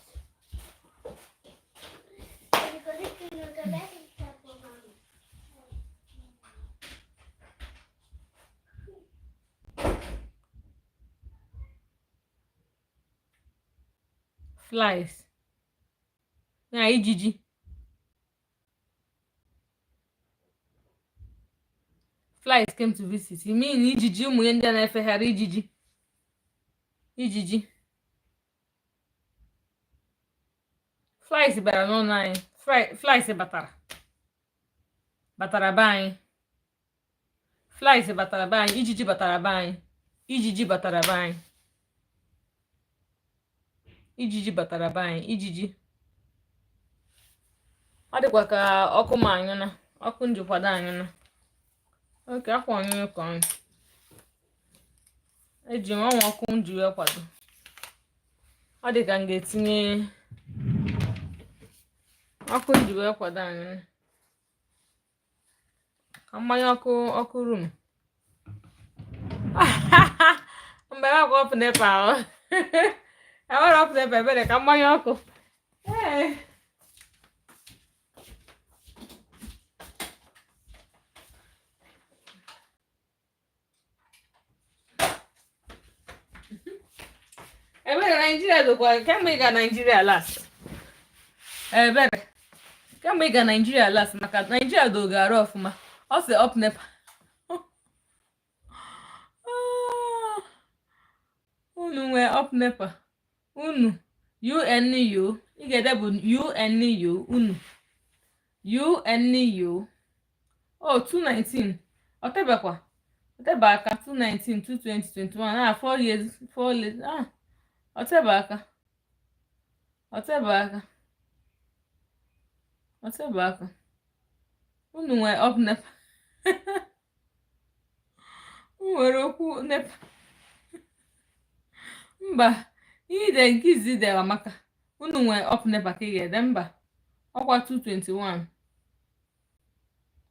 He got to clean all the beds. Flies. Yeah, ijiji. Flies came to visit. You mean ijiji ụmụ ndị na-efegharị ijiji? Ijiji. Flies bara n'ụlọ anyị. Flies batara be anyị. Flies batara be anyị. Ijiji batara be anyị. Ijiji batara be anyị. Ijiji batara be anyị. Ijiji. Ọ dịkwa ka ọkụ ma anyụna. Ọkụ njikwado anyụna. Oke akwa anyụnụ ka anyị. Eji m ọnwa ọkụ m ji wee kwado. Ọ dị ka m ga-etinye ọkụ m ji wee kwado anyụnụ. Ka mmanya ọkụ room. Mgbe ha kwa ọpụ nepa ahụ. Enwere ọpụ nepa ebere ka mmanya ọkụ. Ebere Nigeria dokwa kemgbe ị ga Nigeria last. Ebere kemgbe ị ga Nigeria last maka Nigeria dogara ọfụma. Ọ sị up nepa. Unu nwee up nepa. Unu UNU ị ga-ede bụ UNU unu UNU. Oh 219 ọtebekwa ọtebe aka 219 220 21 4 years ọtebe aka unu nwee up nepa. Nwere okwu nepa. Mba ide nke izi dere maka unu nwee up nepa ka ị ga-ede mba ọkwa 221.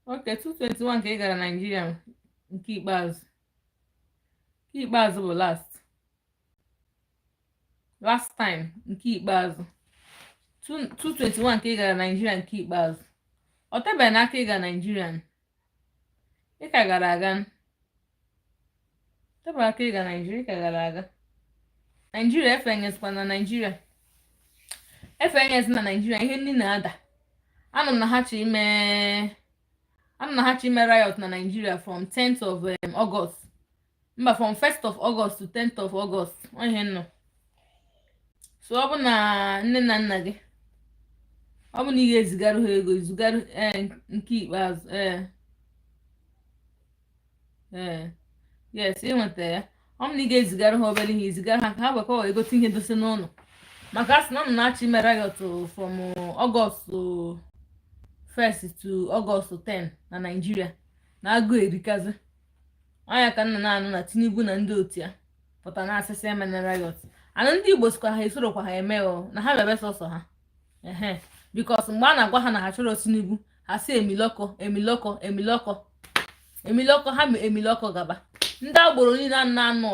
Okay 221 ka ị gara Nigeria nke ikpeazụ bụ last time nke ikpeazụ 221 ka ị gara Nigeria nke ikpeazụ. Ọ tebe n'aka ị ga Nigeria ị ka gara aga. Tebe aka ị ga Nigeria ị ka gara aga. Nigeria efenyezikwa na Nigeria. Efenyezi na Nigeria ihe ndị na-ada. Anọ m na ha chi ime riot na Nigeria from 10th of August. Mba from 1st of August to 10th of August. Onye nọ. So ọ bụ na nne na nna gị. Ọ bụ na ị ga-ezigara ha ego izugara nke ikpeazụ. Yes, ịnweta ya. Ọ bụ na ị ga-ezigara ha obere ihe izigara ha ka ha wekwa egote ihe dosi n'ụlọ. Maka asị na ọ na-achị ime riot from August 1st to August 10 na Nigeria na agụ erikazi. Anya ka nna na-anụ na Tinubu na ndị otu ya pụta na asịsị eme na riot. Anụ ndị Igbo sikwa ha esorokwa ha eme na ha bịabe sọsọ ha. Because mgbe a na-agwa ha na ha chọrọ Tinubu ha si emiloko emiloko emiloko emiloko ha emiloko gaba. Ndị agboro niile na-anụ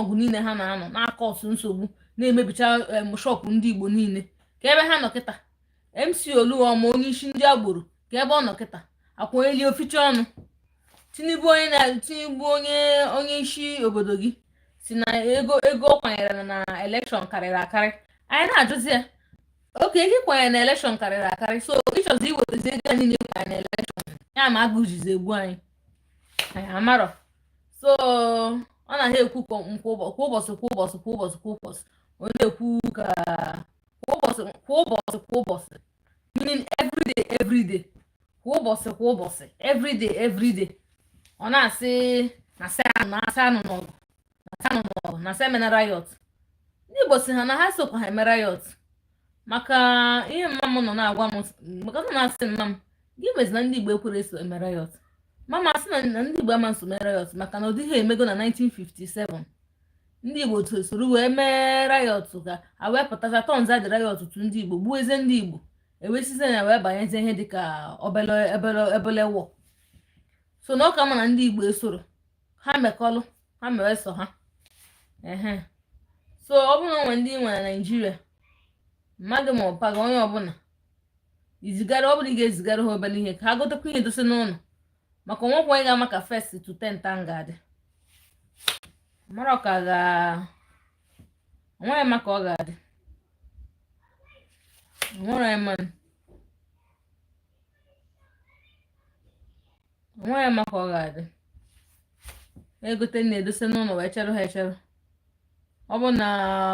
ọgụ niile ha na-anọ n'aka ọsụ nsogbu na-emebicha shọpụ ndị Igbo niile ka ebe ha nọ kịta. MC Oluoma onye isi ndị agboro ka ebe ọ nọ kịta akwanyeli oficha ọnụ. Tinubu onye isi obodo gị si na ego ọ kwanyere na elekshọn karịrị akarị. Anyị na-ajụzi ya oke ego kwanyere na elekshọn karịrị akarị, so ịchọzi iwetazi ego niile kwanyere na elekshọn ya ma agụ jizi egbu anyị amarọ. So ọ na-ha ekwu kwa ụbọchị ọ na-ekwu ka kwa ụbọchị meaning everyday kwa ụbọchị everyday ọ na-asị na-asa anụ n'ọgụ na semina riot. Ndị Igbo si ha na ha sokwa ha eme riot maka ihe mma m nọ na-agwa m maka na asị mma m gị mezi na ndị Igbo ekwere eso eme riot. Mama asị na ndị Igbo ama nso mee riot maka na ọ dịghị emego na 1957 ndị Igbo soro wee mee riot ka a wee pụtacha tọnza dị riot otu ndị Igbo gbuo eze ndị Igbo ewesize na wee banyezi ihe dịka obele wọ. So na ọka ma na ndị Igbo esoro ha mekọlụ ha mewe so ha so ọ bụrụ na onwe ndị nwe na Naịjirịa mmadụ ma ọpa gị onye ọbụla izigara ọ bụla ị ga-ezigara ha obere ihe ka ha gotekwa ihe dosi n'ụlọ maka onwekwa ị ga-ama ka 1st to 10th ga-adị mara ka onwere ma ka ọ ga-adị onwere ma ka ọ ga-adị egote na-edosa n'ụlọ wee chere ha echere. Ọ bụ na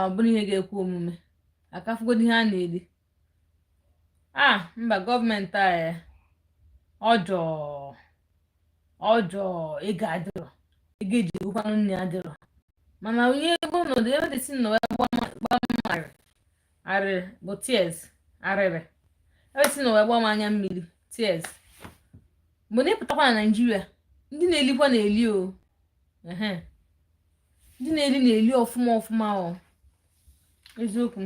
ọ bụrụ ihe ga-ekwu omume akafugodi ihe a na-eri mba gọọmenti a ọjọọ ego adịrọ ego eji egwukwanụ nne adịrọ mana onye ebe ọnọdụ ebe dị si na wee gbaa arịrị bụ tears arịrị ebe si na wee gbaa m anya mmiri tears. Mgbe na-epụtakwa na Naịjirịa ndị na-elikwa na-eli ndị na-eli ọfụma eziokwu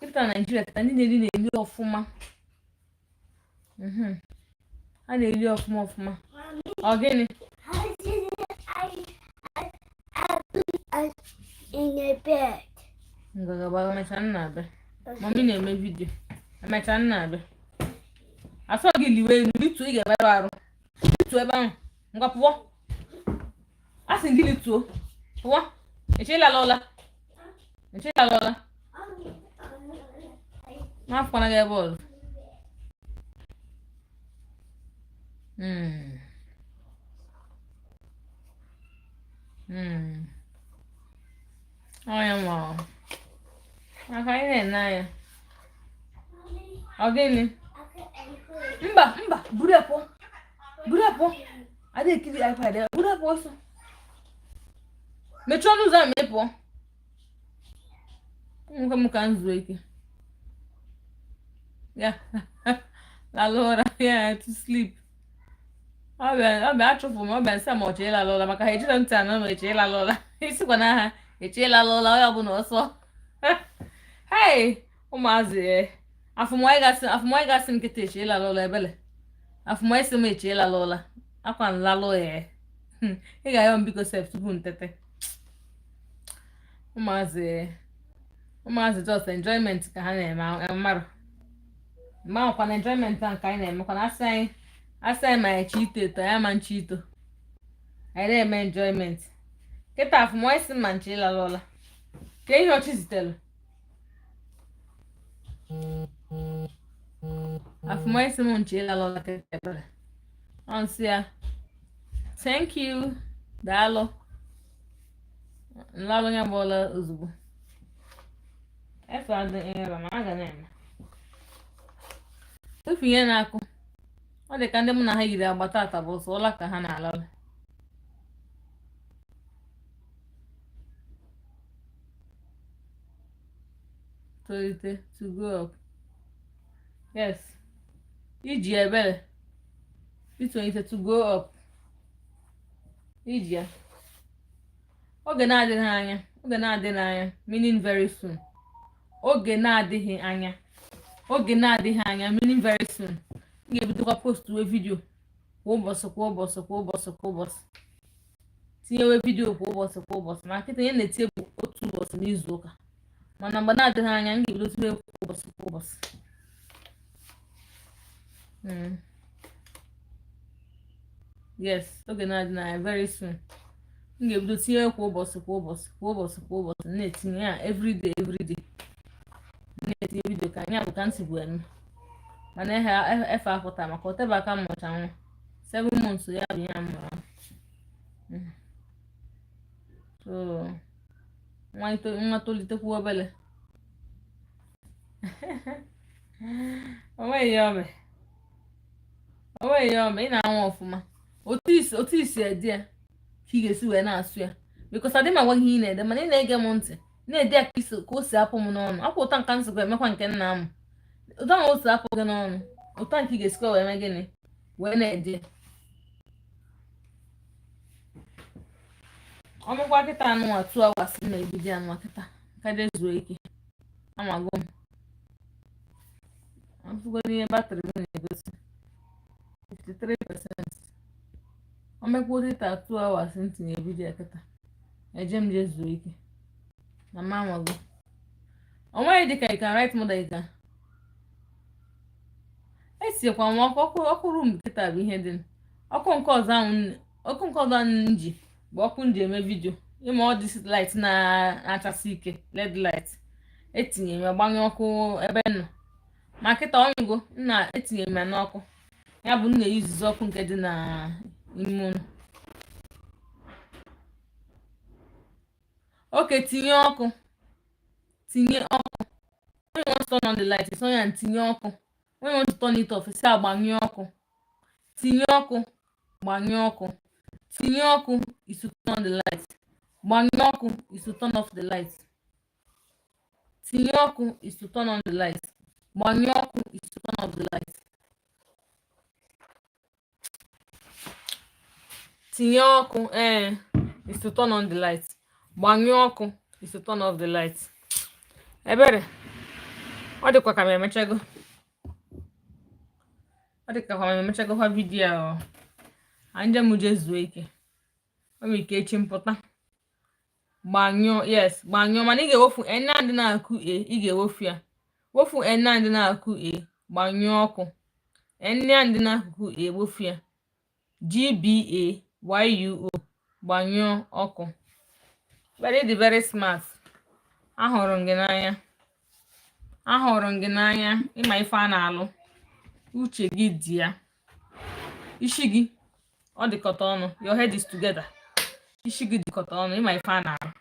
ịpụta na Naịjirịa ka ndị na-eli ọfụma a na-eli ọfụma. Ọ gịnị ngagaba emecha nna abịa mami na-eme vidio emecha nna abịa asọ gị liwe elu lituo ị ga-emerụ arụ lituo ebe ahụ ngwa pụọ a sị gị lituo pụọ echela ụla n'afọkwana gị ebe ọzọ ọnya ma maka anyị na-ene anya ọ gịnị mba buru ya pụọ ada ekiri iPad ya buru ya pụọ ọsọ mechie ọnụ ụzọ a ma ị pụọ nwoke m ka m zuo ike ya lalụ ụra ya to sleep ọ bịa achụpụ m ọ bịa nsị ma ọchị ịlalụ ụra maka ha ejiro ntị anọ ma echi ịlalụ ụra isikwa na ha echi ịlalụ ụra onye ọbụla ọsọ hei ụmụazị afụmanyị gasị nkịta echi ịlalụ ụra ebele afụmanyị si m echi ịlalụ ụra akwa nlalụ ya ị ga-ayọ m biko sef tupu ntete. Ụmụazị just enjoyment ka ha na-eme mmadụ mgbe ahụkwa na enjoyment a nke anyị na-emekwa na asị anyị ma echi ito eto ya ma nchi ito anyị na-eme enjoyment kịta afụmanyị si ma nchi ịlalụ ụra ka ihe ọchị zitere afụmanyị si m nchi ịlalụ ụra kịta ebere ọnsị ya thank you daalụ nlalụ ya bụọla ozugbo efe adị nrọ ma a ga na-eme ofu ihe na-akụ ọ dị ka ndị mụ na ha yiri agbata ata bụ sọ ụla ka ha na-alalụ tolite to go up yes iji ebere itolite to go up iji ya oge na-adịghị anya meaning very soon oge na-adịghị anya meaning very soon m ga-ebidokwa postuwe vidio kwa ụbọchị tinyewe vidio kwa ụbọchị ma nkịta ihe na-etinye bụ otu ụbọchị n'izu ụka, mana mgbe na-adịghị anya m ga-ebido tinye kwa ụbọchị. Yes, oge na-adịghị anya very soon m ga-ebido tinye kwa ụbọchị na-etinye ya everyday na-etinye vidio ka anya bụ ka ntị bụ eme, mana efe apụta maka otebe aka mmụcha nwa 7 months ya bụ ya mụrụ. So nwa tolitekwu obele onweghị ya ome ị na-anwa ọfụma otu isi ede ya ka ị ga-esi wee na-asụ ya, bikos adị m agwa gị ihe ị na-ede mana ị na-ege m ntị na-ede ya ka o si apụ m n'ọnụ. Akwa ụta nka nsịkwa emekwa nke nna m, ụta na o si apụ gị n'ọnụ, ụta nke ị ga-esikwa wee mee gịnị wee na-ede. ọnụkwa kịta anụnwa 2 hours na ebido anụnwa kịta ka je zuo ike amago m afụgo n'ihe batrị m na-egosi 53%. omekwa kịta 2 hours ntinye ebido ya kịta eje m je zuo ike na ma amago onweghị dịka ị ka right mother ị ka esiekwa m ọkụ rum kịta bụ ihe dị ọkụ nke ọzọ ahụ ji bụ ọkụ m ji eme vidio ịma ọ dị light na-achasị ike led light etinye m gbanye ọkụ ebe nọ ma kịta ọnyụgo na-etinye m ya n'ọkụ, ya bụ m na-eyuzizi ọkụ nke dị n'ime ụlọ. oke tinye ọkụ when you want to turn on the light isi onye tinye ọkụ, when you want to turn it off isi agbanyụ ọkụ. Tinye ọkụ gbanyụ ọkụ, tinye ọkụ is to turn on the light, gbanyụ ọkụ is to turn off the light. Tinye ọkụ is to turn on the light, gbanyụ ọkụ is to turn off the light. Tinye ọkụ is to turn on the light, gbanyụ ọkụ is to turn off the light. Ebere ọ dịkwa ka m emechago kwa vidiyo ahụ anje m je zuo ike, o nwere ike echi mpụta. Gbanyụọ mana ị ga-ewofu ena ndị na-akụ ị ga-ewofu ya, wofu ena ndị na-akụ gbanyụọ ọkụ, ena ndị na-akụkụ wofu ya, GBAYUO gbanyụọ ọkụ. Very smart. ahụrụ m gị n'anya ịma ife a na-alụ, uche gị dị ya, isi gị ọ dịkọta ọnụ, your head is together, isi gị dịkọta ọnụ ịma ife a na-alụ,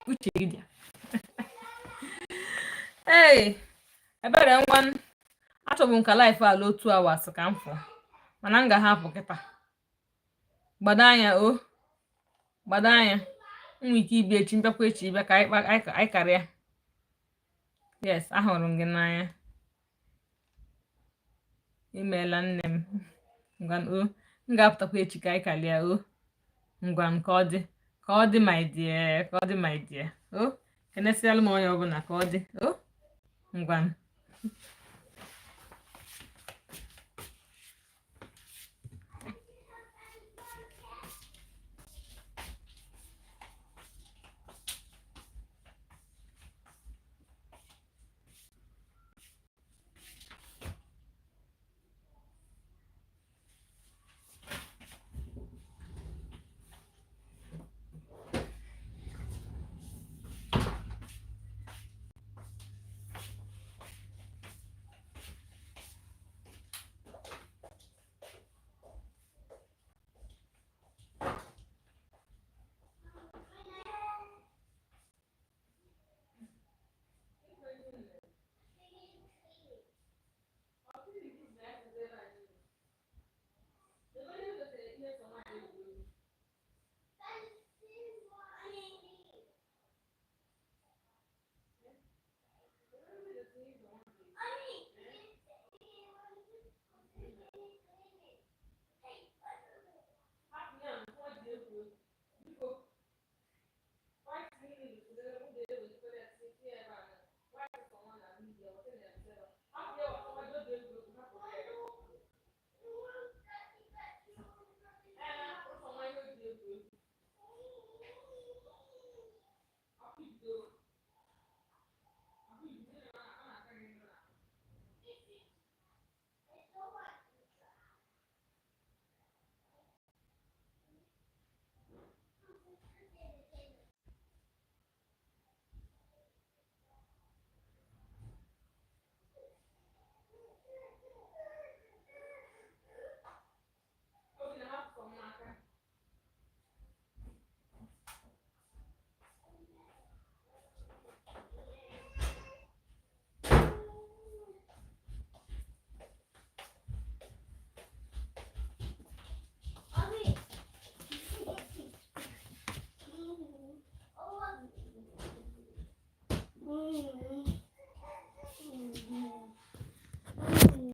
uche gị dị ya. Ebere ngwa achọbụ m ka life ala 2 hours ka m fụ, mana m ga-ahapụ kịta. gbado anya nwere ike ịbịa echi mbịakwa echi ịbịa ka anyị karịa. Yes, ahụrụ m gị n'anya, imeela nne m. ngwan m ga-apụtakwa echi ka anyị karịa. ngwan ka ọ dị my dear kenesịalụ m onye ọbụla ka ọ dị ngwan.